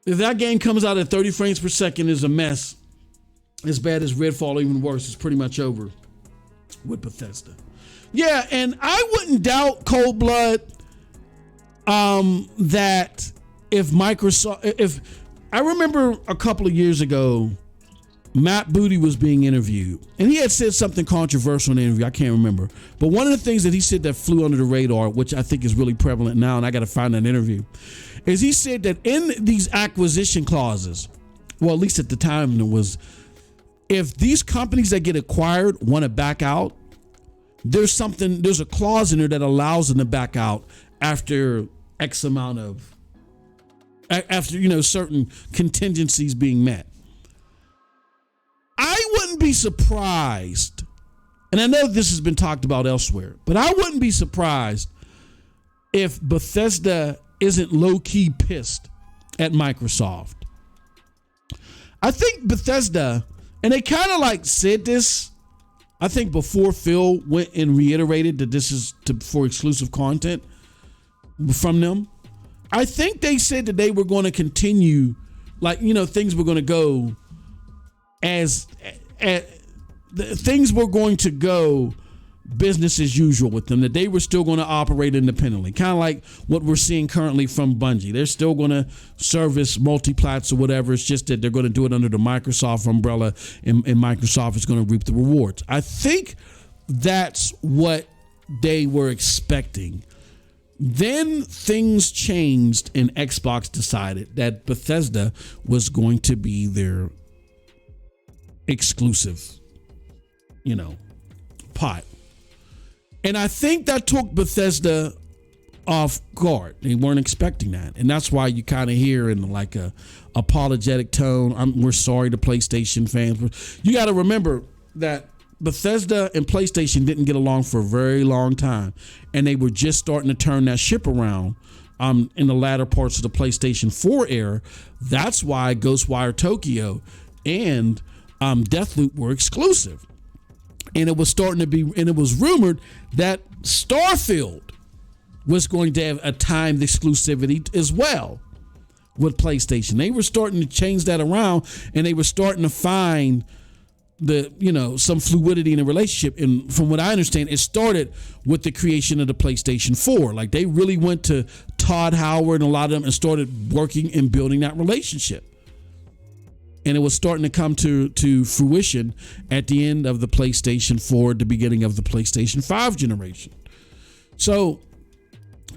B: If that game comes out at 30 frames per second, is a mess. As bad as Redfall, even worse. It's pretty much over with Bethesda. Yeah, and I wouldn't doubt Cold Blood that if I remember a couple of years ago, Matt Booty was being interviewed, and he had said something controversial in the interview. I can't remember. But one of the things that he said that flew under the radar, which I think is really prevalent now, and I got to find that interview, is he said that in these acquisition clauses, well, at least at the time, it was, if these companies that get acquired want to back out, there's a clause in there that allows them to back out after X amount of, after, certain contingencies being met. I wouldn't be surprised, and I know this has been talked about elsewhere, but I wouldn't be surprised if Bethesda isn't low-key pissed at Microsoft. I think Bethesda, and they kind of said this, I think before Phil went and reiterated that this is for exclusive content from them. I think they said that they were going to continue, things were going to go as things were going to go business as usual with them, that they were still going to operate independently, kind of like what we're seeing currently from Bungie. They're still going to service multi-plats or whatever. It's just that they're going to do it under the Microsoft umbrella, and Microsoft is going to reap the rewards. I think that's what they were expecting. Then things changed, and Xbox decided that Bethesda was going to be their exclusive, pot. And I think that took Bethesda off guard. They weren't expecting that. And that's why you kind of hear in a apologetic tone, we're sorry to PlayStation fans. You got to remember that Bethesda and PlayStation didn't get along for a very long time. And they were just starting to turn that ship around in the latter parts of the PlayStation 4 era. That's why Ghostwire Tokyo and Deathloop were exclusive. And it was starting to be, and it was rumored that Starfield was going to have a timed exclusivity as well with PlayStation. They were starting to change that around, and they were starting to find some fluidity in the relationship. And from what I understand, it started with the creation of the PlayStation 4. They really went to Todd Howard and a lot of them and started working and building that relationship. And it was starting to come to fruition at the end of the PlayStation 4, the beginning of the PlayStation 5 generation. So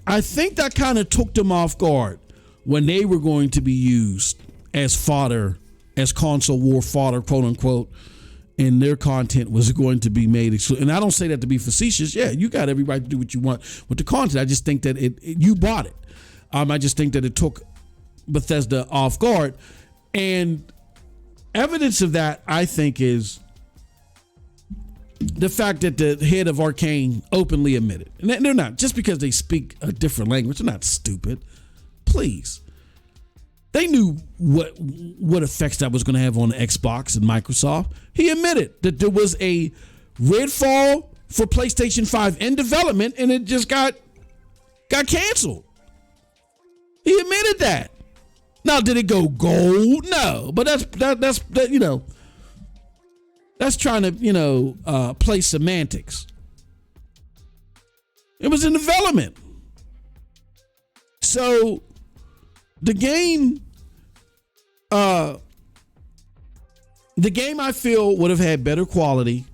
B: I think that kind of took them off guard when they were going to be used as fodder, as console war fodder, quote unquote, and their content was going to be made exclusive. And I don't say that to be facetious. Yeah, you got every right to do what you want with the content. I just think that you bought it. I just think that it took Bethesda off guard. And evidence of that, I think, is the fact that the head of Arcane openly admitted, and they're not, just because they speak a different language, they're not stupid. Please. They knew what effects that was going to have on the Xbox and Microsoft. He admitted that there was a Redfall for PlayStation 5 in development, and it just got canceled. He admitted that. Now, did it go gold? No, but that's trying to play semantics. It was in development. So the game I feel would have had better quality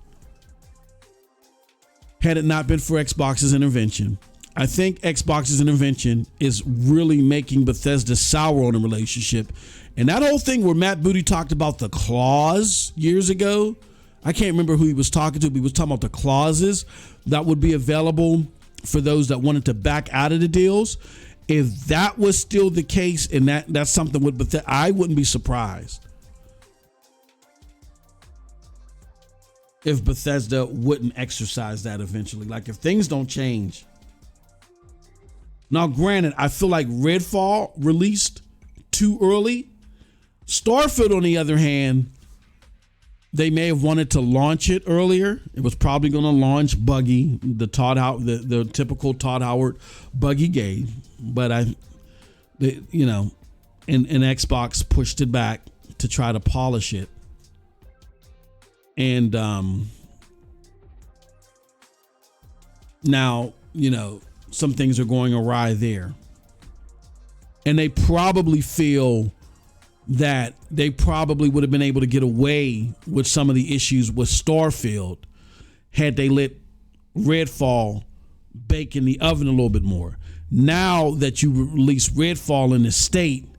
B: had it not been for Xbox's intervention. I think Xbox's intervention is really making Bethesda sour on the relationship. And that whole thing where Matt Booty talked about the clause years ago, I can't remember who he was talking to, but he was talking about the clauses that would be available for those that wanted to back out of the deals. If that was still the case, and that's something with Bethesda, I wouldn't be surprised if Bethesda wouldn't exercise that eventually. Like if things don't change. Now, granted, I feel like Redfall released too early. Starfield, on the other hand, they may have wanted to launch it earlier. It was probably going to launch buggy, the typical Todd Howard buggy game. But and Xbox pushed it back to try to polish it. And now, some things are going awry there. And they probably feel that they probably would have been able to get away with some of the issues with Starfield had they let Redfall bake in the oven a little bit more. Now that you release Redfall in the state,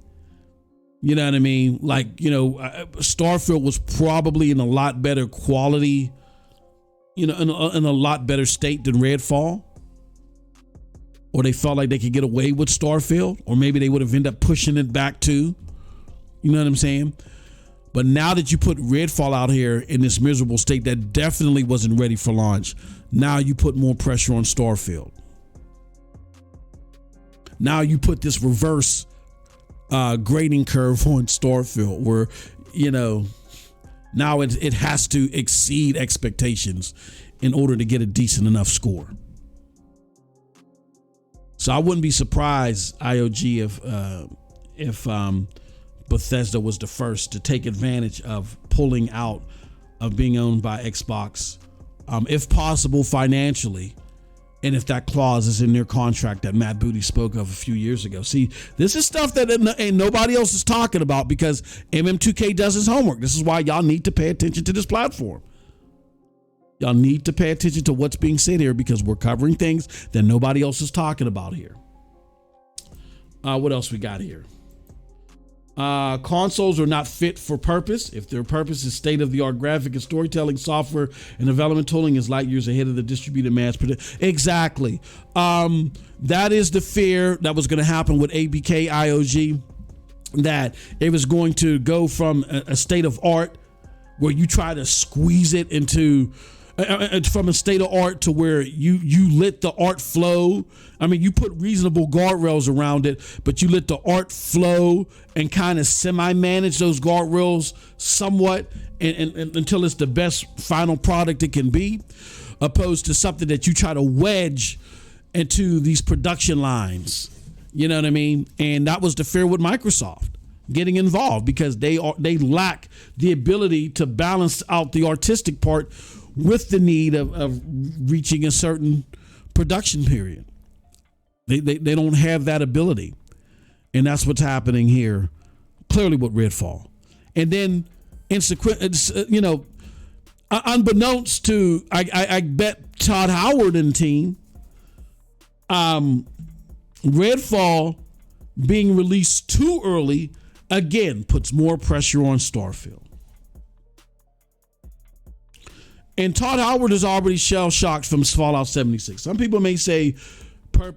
B: you know what I mean? Like, Starfield was probably in a lot better quality, in a lot better state than Redfall. Or they felt like they could get away with Starfield, or maybe they would have ended up pushing it back too. You know what I'm saying? But now that you put Redfall out here in this miserable state that definitely wasn't ready for launch, now you put more pressure on Starfield. Now you put this reverse grading curve on Starfield where, now it has to exceed expectations in order to get a decent enough score. So I wouldn't be surprised, IOG, if Bethesda was the first to take advantage of pulling out of being owned by Xbox, if possible financially, and if that clause is in their contract that Matt Booty spoke of a few years ago. See, this is stuff that ain't nobody else is talking about because MM2K does his homework. This is why y'all need to pay attention to this platform. Y'all need to pay attention to what's being said here because we're covering things that nobody else is talking about here. What else we got here? Consoles are not fit for purpose. If their purpose is state-of-the-art graphic and storytelling software and development tooling is light years ahead of the distributed mass production. Exactly. That is the fear that was going to happen with ABK IOG, that it was going to go from a state of art where you try to squeeze it into from a state of art to where you let the art flow. I mean, you put reasonable guardrails around it, but you let the art flow and kind of semi-manage those guardrails somewhat and until it's the best final product it can be, opposed to something that you try to wedge into these production lines. You know what I mean? And that was the fear with Microsoft getting involved because they lack the ability to balance out the artistic part with the need of reaching a certain production period. They don't have that ability. And that's what's happening here, clearly with Redfall. And then, unbeknownst to, I bet Todd Howard and team, Redfall being released too early, again, puts more pressure on Starfield. And Todd Howard is already shell-shocked from Fallout 76. Some people may say,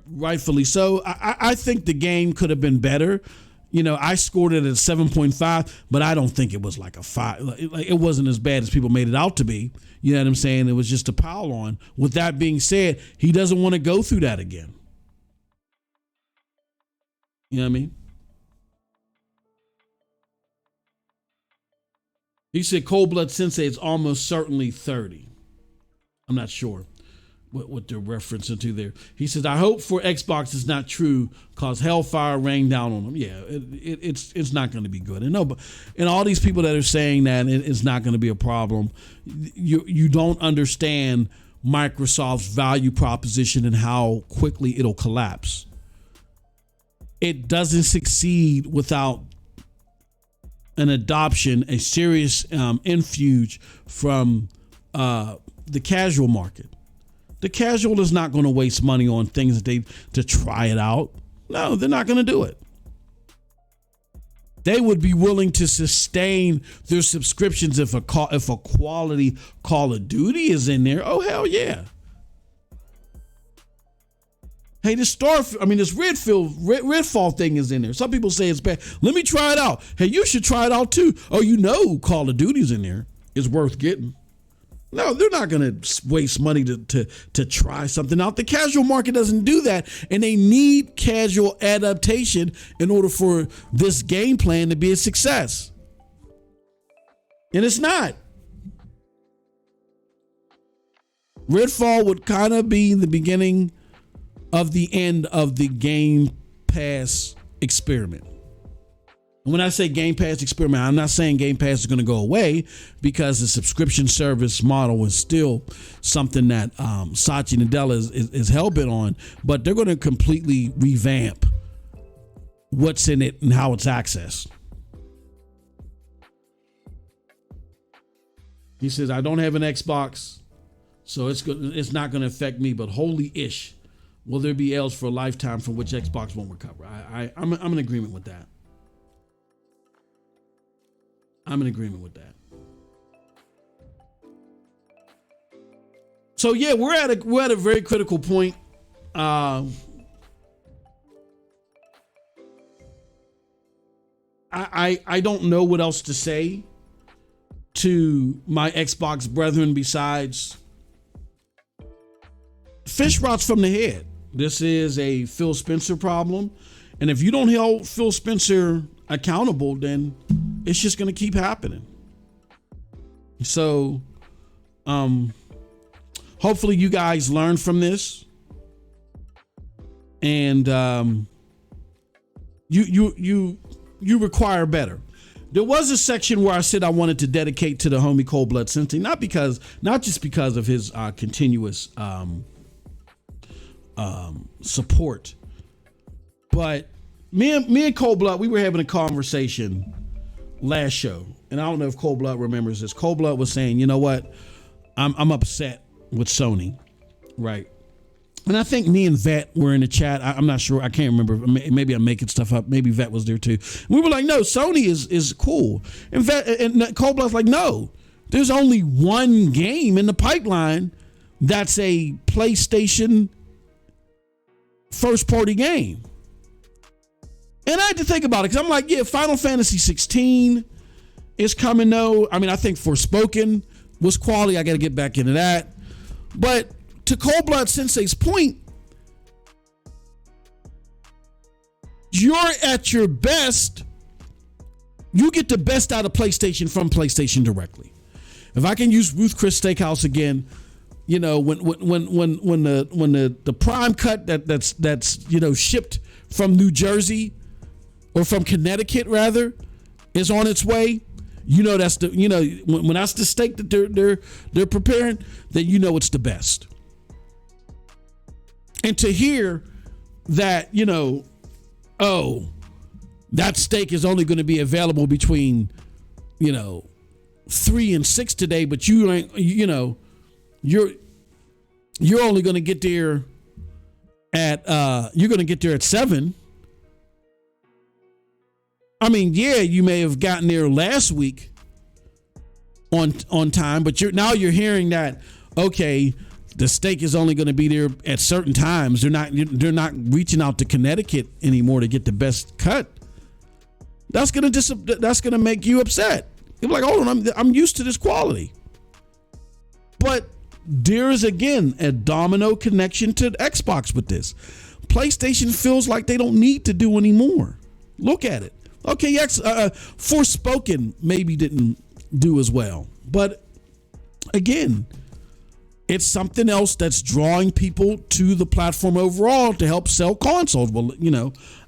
B: rightfully so. I think the game could have been better. I scored it at 7.5, but I don't think it was like a 5. It wasn't as bad as people made it out to be. You know what I'm saying? It was just a pile on. With that being said, he doesn't want to go through that again. You know what I mean? He said Cold Blood Sensei is almost certainly 30. I'm not sure what they're referencing to there. He says, I hope for Xbox it's not true because hellfire rained down on them. Yeah, it's not going to be good. And all these people that are saying that it's not going to be a problem, you don't understand Microsoft's value proposition and how quickly it'll collapse. It doesn't succeed without an adoption, a serious infuse from the casual market. The casual is not going to waste money on things to try it out. No, they're not going to do it. They would be willing to sustain their subscriptions if a quality Call of Duty is in there. Oh, hell yeah. Hey, this Redfall thing is in there. Some people say it's bad. Let me try it out. Hey, you should try it out too. Oh, you know Call of Duty's in there. It's worth getting. No, they're not going to waste money to try something out. The casual market doesn't do that, and they need casual adaptation in order for this game plan to be a success. And it's not. Redfall would kind of be the beginning of the end of the Game Pass experiment. And when I say Game Pass experiment, I'm not saying Game Pass is going to go away, because the subscription service model is still something that Satya Nadella is hell-bent on, but they're going to completely revamp what's in it and how it's accessed. He says, I don't have an Xbox, so it's not going to affect me, but holy ish, will there be L's for a lifetime from which Xbox won't recover? I'm in agreement with that. I'm in agreement with that. So yeah, we're at a very critical point. I don't know what else to say to my Xbox brethren besides fish rots from the head. This is a Phil Spencer problem. And if you don't hold Phil Spencer accountable, then it's just going to keep happening. So, hopefully you guys learn from this, and you require better. There was a section where I said I wanted to dedicate to the homie Cold Blood Sensei, not just because of his continuous support, but me and Cold Blood, we were having a conversation last show, and I don't know if Cold Blood remembers this. Cold Blood was saying, you know what, I'm upset with Sony, right? And I think me and Vet were in the chat. I'm not sure. I can't remember. Maybe I'm making stuff up. Maybe Vet was there too. We were like, no, Sony is cool. And Cold Blood's like, no, there's only one game in the pipeline that's a PlayStation first party game. And I had to think about it, because I'm like, yeah, Final Fantasy 16 is coming though. I mean, I think Forspoken was quality. I got to get back into that. But to Cold Blood Sensei's point, you're at your best. You get the best out of PlayStation from PlayStation directly. If I can use Ruth Chris Steakhouse again, you know, when the prime cut that's shipped from New Jersey, or from Connecticut rather, is on its way, you know that's when that's the steak that they're preparing, then you know it's the best. And to hear that, that steak is only going to be available between 3 and 6 today, but you ain't, you're only going to get there at 7. I mean, yeah, you may have gotten there last week on time, but you're hearing that, okay, the steak is only going to be there at certain times. They're not reaching out to Connecticut anymore to get the best cut. That's gonna make you upset. You're like, hold on, I'm used to this quality. But there is again a domino connection to Xbox with this. PlayStation feels like they don't need to do anymore. Look at it. Okay, Forspoken maybe didn't do as well, but again, it's something else that's drawing people to the platform overall to help sell consoles. Well,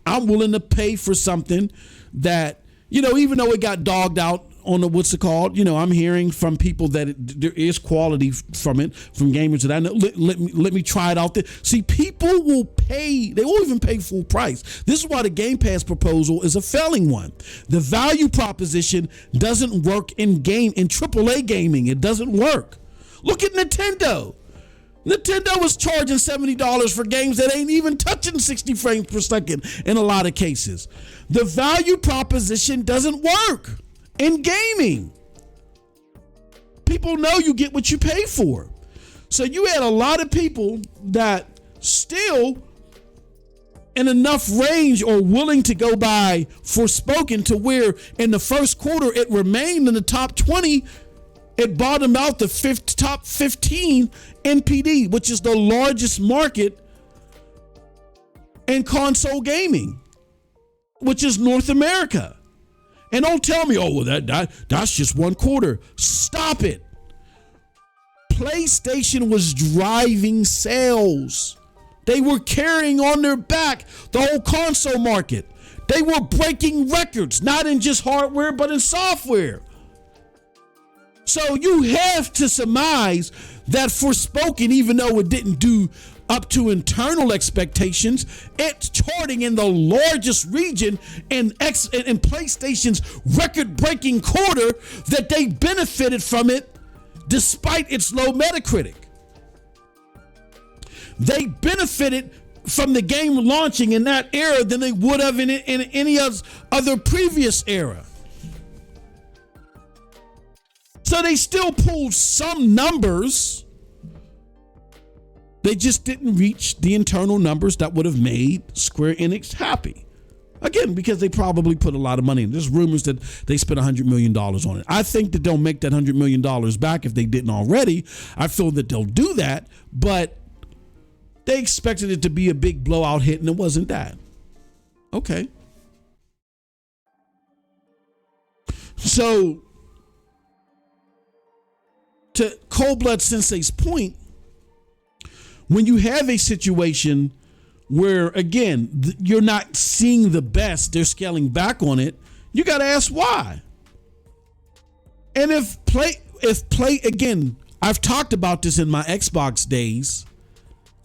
B: I'm willing to pay for something that, even though it got dogged out on the, what's it called? I'm hearing from people that there is quality from it, from gamers that I know. Let me try it out there. See, people will pay. They will even pay full price. This is why the Game Pass proposal is a failing one. The value proposition doesn't work in AAA gaming. It doesn't work. Look at Nintendo. Nintendo was charging $70 for games that ain't even touching 60 frames per second in a lot of cases. The value proposition doesn't work in gaming. People know you get what you pay for. So you had a lot of people that still in enough range or willing to go by Forspoken to where in the first quarter it remained in the top 20. It bottomed out the top 15 NPD, which is the largest market in console gaming, which is North America. And don't tell me, oh, well, that's just one quarter. Stop it. PlayStation was driving sales. They were carrying on their back the whole console market. They were breaking records, not in just hardware, but in software. So you have to surmise that Forspoken, even though it didn't do up to internal expectations, it's charting in the largest region in PlayStation's record-breaking quarter, that they benefited from it despite its low Metacritic. They benefited from the game launching in that era than they would have in any other previous era. So they still pulled some numbers. They just didn't reach the internal numbers that would have made Square Enix happy. Again, because they probably put a lot of money in. There's rumors that they spent $100 million on it. I think that they'll make that $100 million back if they didn't already. I feel that they'll do that, but they expected it to be a big blowout hit, and it wasn't that. Okay. So, to Cold Blood Sensei's point, when you have a situation where, again, you're not seeing the best, they're scaling back on it, you got to ask why. And if again, I've talked about this in my Xbox days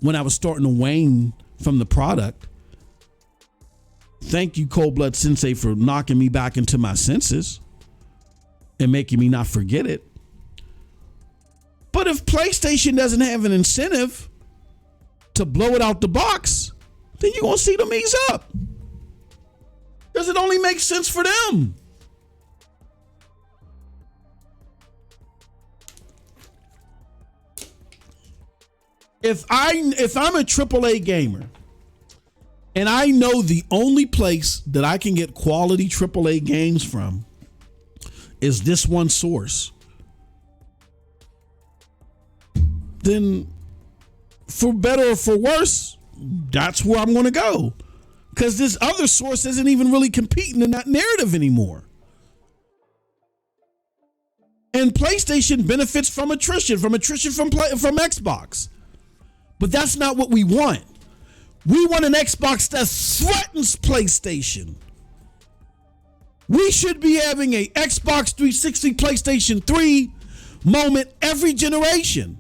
B: when I was starting to wane from the product. Thank you, Cold Blood Sensei, for knocking me back into my senses and making me not forget it. But if PlayStation doesn't have an incentive to blow it out the box, then you're going to see them ease up. Because it only makes sense for them. If I'm a AAA gamer and I know the only place that I can get quality AAA games from is this one source, then for better or for worse, that's where I'm going to go. Because this other source isn't even really competing in that narrative anymore. And PlayStation benefits from attrition from Xbox. But that's not what we want. We want an Xbox that threatens PlayStation. We should be having a Xbox 360, PlayStation 3 moment every generation,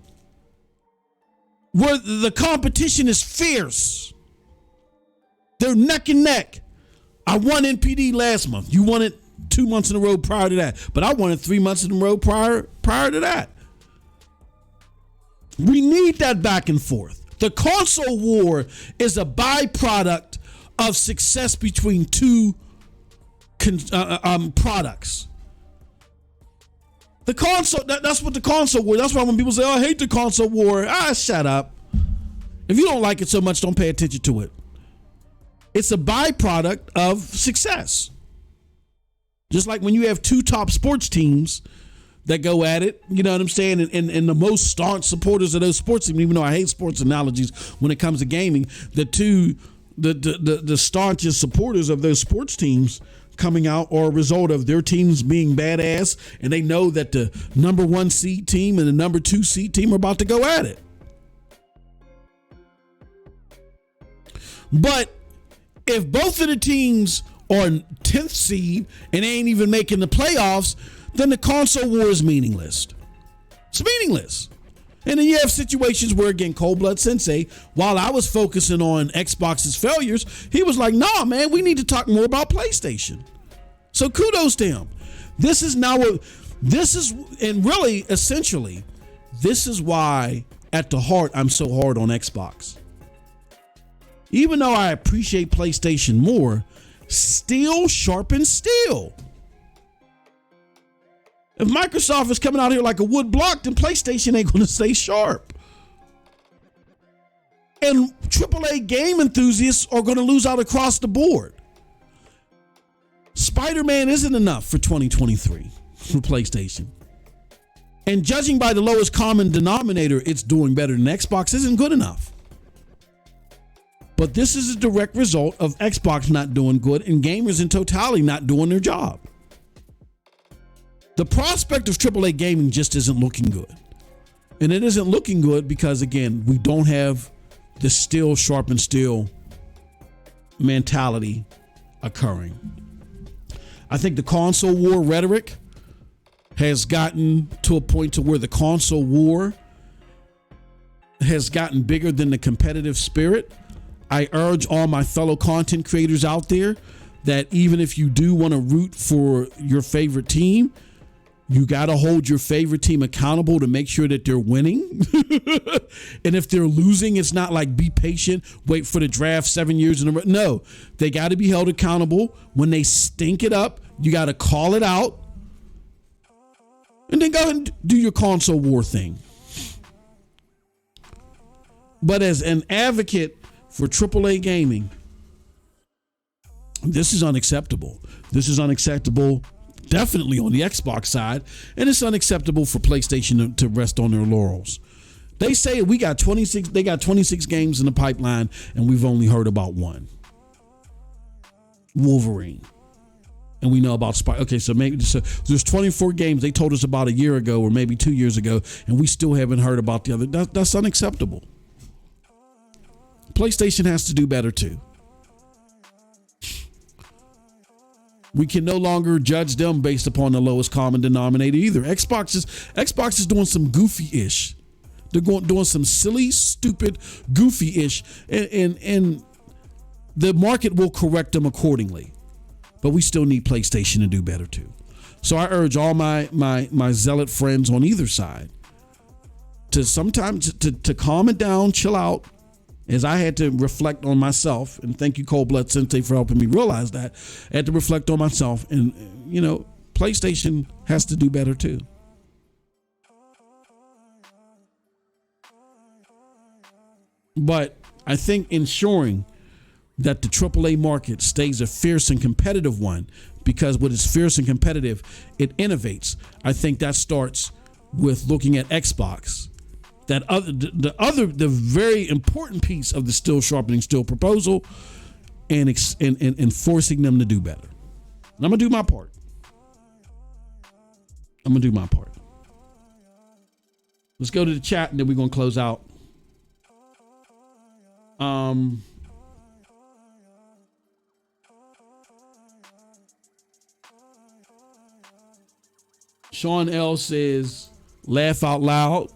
B: where the competition is fierce. They're neck and neck. I won NPD last month. You won it 2 months in a row prior to that. But I won it 3 months in a row prior to that. We need that back and forth. The console war is a byproduct of success between two products. The console, that's what the console war. That's why when people say, oh, I hate the console war, shut up. If you don't like it so much, don't pay attention to it. It's a byproduct of success. Just like when you have two top sports teams that go at it, you know what I'm saying? And the most staunch supporters of those sports teams, even though I hate sports analogies when it comes to gaming, the staunchest supporters of those sports teams coming out are a result of their teams being badass, and they know that the number 1 seed team and the number 2 seed team are about to go at it. But if both of the teams are 10th seed and they ain't even making the playoffs, then the console war is meaningless. It's meaningless. And then you have situations where, again, Cold Blood Sensei, while I was focusing on Xbox's failures, he was like, nah, man, we need to talk more about PlayStation. So kudos to him. And really, essentially, this is why at the heart I'm so hard on Xbox. Even though I appreciate PlayStation more, steel sharpens steel. If Microsoft is coming out here like a wood block, then PlayStation ain't going to stay sharp. And AAA game enthusiasts are going to lose out across the board. Spider-Man isn't enough for 2023 for PlayStation. And judging by the lowest common denominator, it's doing better than Xbox isn't good enough. But this is a direct result of Xbox not doing good and gamers in totality not doing their job. The prospect of AAA gaming just isn't looking good. And it isn't looking good because, again, we don't have the steel sharpen steel mentality occurring. I think the console war rhetoric has gotten to a point to where the console war has gotten bigger than the competitive spirit. I urge all my fellow content creators out there that even if you do want to root for your favorite team, you got to hold your favorite team accountable to make sure that they're winning. And if they're losing, it's not like be patient, wait for the draft 7 years in a row. No, they got to be held accountable. When they stink it up, you got to call it out. And then go ahead and do your console war thing. But as an advocate for AAA gaming, this is unacceptable. This is unacceptable definitely on the Xbox side, and it's unacceptable for PlayStation to rest on their laurels. They say they got 26 games in the pipeline, and we've only heard about one. Wolverine. And we know about Spider. Okay, so there's 24 games they told us about a year ago or maybe 2 years ago, and we still haven't heard about the other. That's unacceptable. PlayStation has to do better too. We can no longer judge them based upon the lowest common denominator either. Xbox is doing some goofy-ish. They're doing some silly, stupid, goofy-ish, and the market will correct them accordingly. But we still need PlayStation to do better too. So I urge all my zealot friends on either side to sometimes to calm it down, chill out, as I had to reflect on myself. And thank you, Cold Blood Sensei, for helping me realize that. I had to reflect on myself, and PlayStation has to do better too. But I think ensuring that the AAA market stays a fierce and competitive one, because when it's fierce and competitive, it innovates. I think that starts with looking at Xbox. The very important piece of the still sharpening steel proposal, and forcing them to do better. And I'm gonna do my part. Let's go to the chat, and then we're gonna close out. Sean L says, laugh out loud.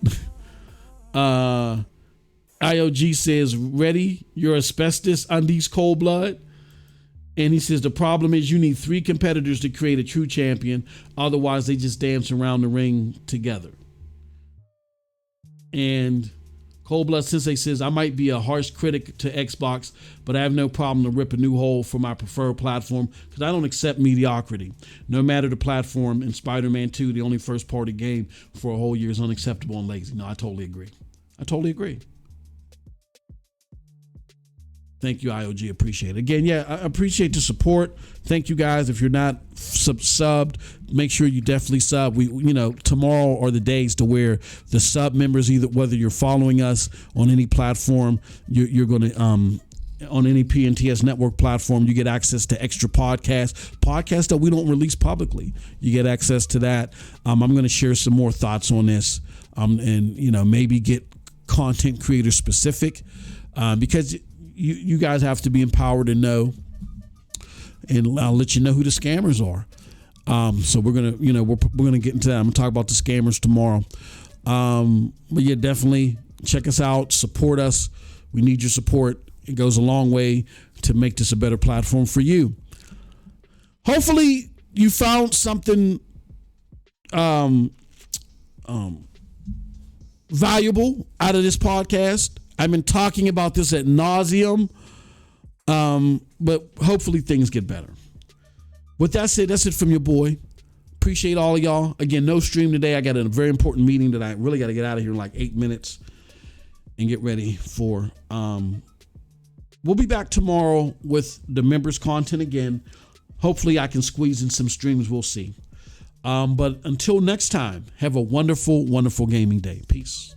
B: IOG says, ready your asbestos undies, Cold Blood. And he says, the problem is you need 3 competitors to create a true champion. Otherwise, they just dance around the ring together. And Cold Blood Sensei says, I might be a harsh critic to Xbox, but I have no problem to rip a new hole for my preferred platform because I don't accept mediocrity. No matter the platform, in Spider-Man 2, the only first-party game for a whole year is unacceptable and lazy. No, I totally agree. Thank you, IOG. Appreciate it. Again, yeah, I appreciate the support. Thank you, guys. If you're not subbed, make sure you definitely sub. Tomorrow are the days to where the sub members, either whether you're following us on any platform, you're going to on any PNTS network platform, you get access to extra podcasts that we don't release publicly. You get access to that. I'm going to share some more thoughts on this, and maybe get content creator specific, because you guys have to be empowered to know, and I'll let you know who the scammers are. So we're gonna get into that. I'm gonna talk about the scammers tomorrow. But yeah, definitely check us out, support us. We need your support. It goes a long way to make this a better platform for you. Hopefully you found something valuable out of this podcast. I've been talking about this ad nauseum, but hopefully things get better. With that said, that's it from your boy. Appreciate all of y'all. Again, no stream today. I got a very important meeting that I really got to get out of here in like 8 minutes. and get ready for, we'll be back tomorrow with the members content again. Hopefully I can squeeze in some streams. We'll see. But until next time, have a wonderful, wonderful gaming day. Peace.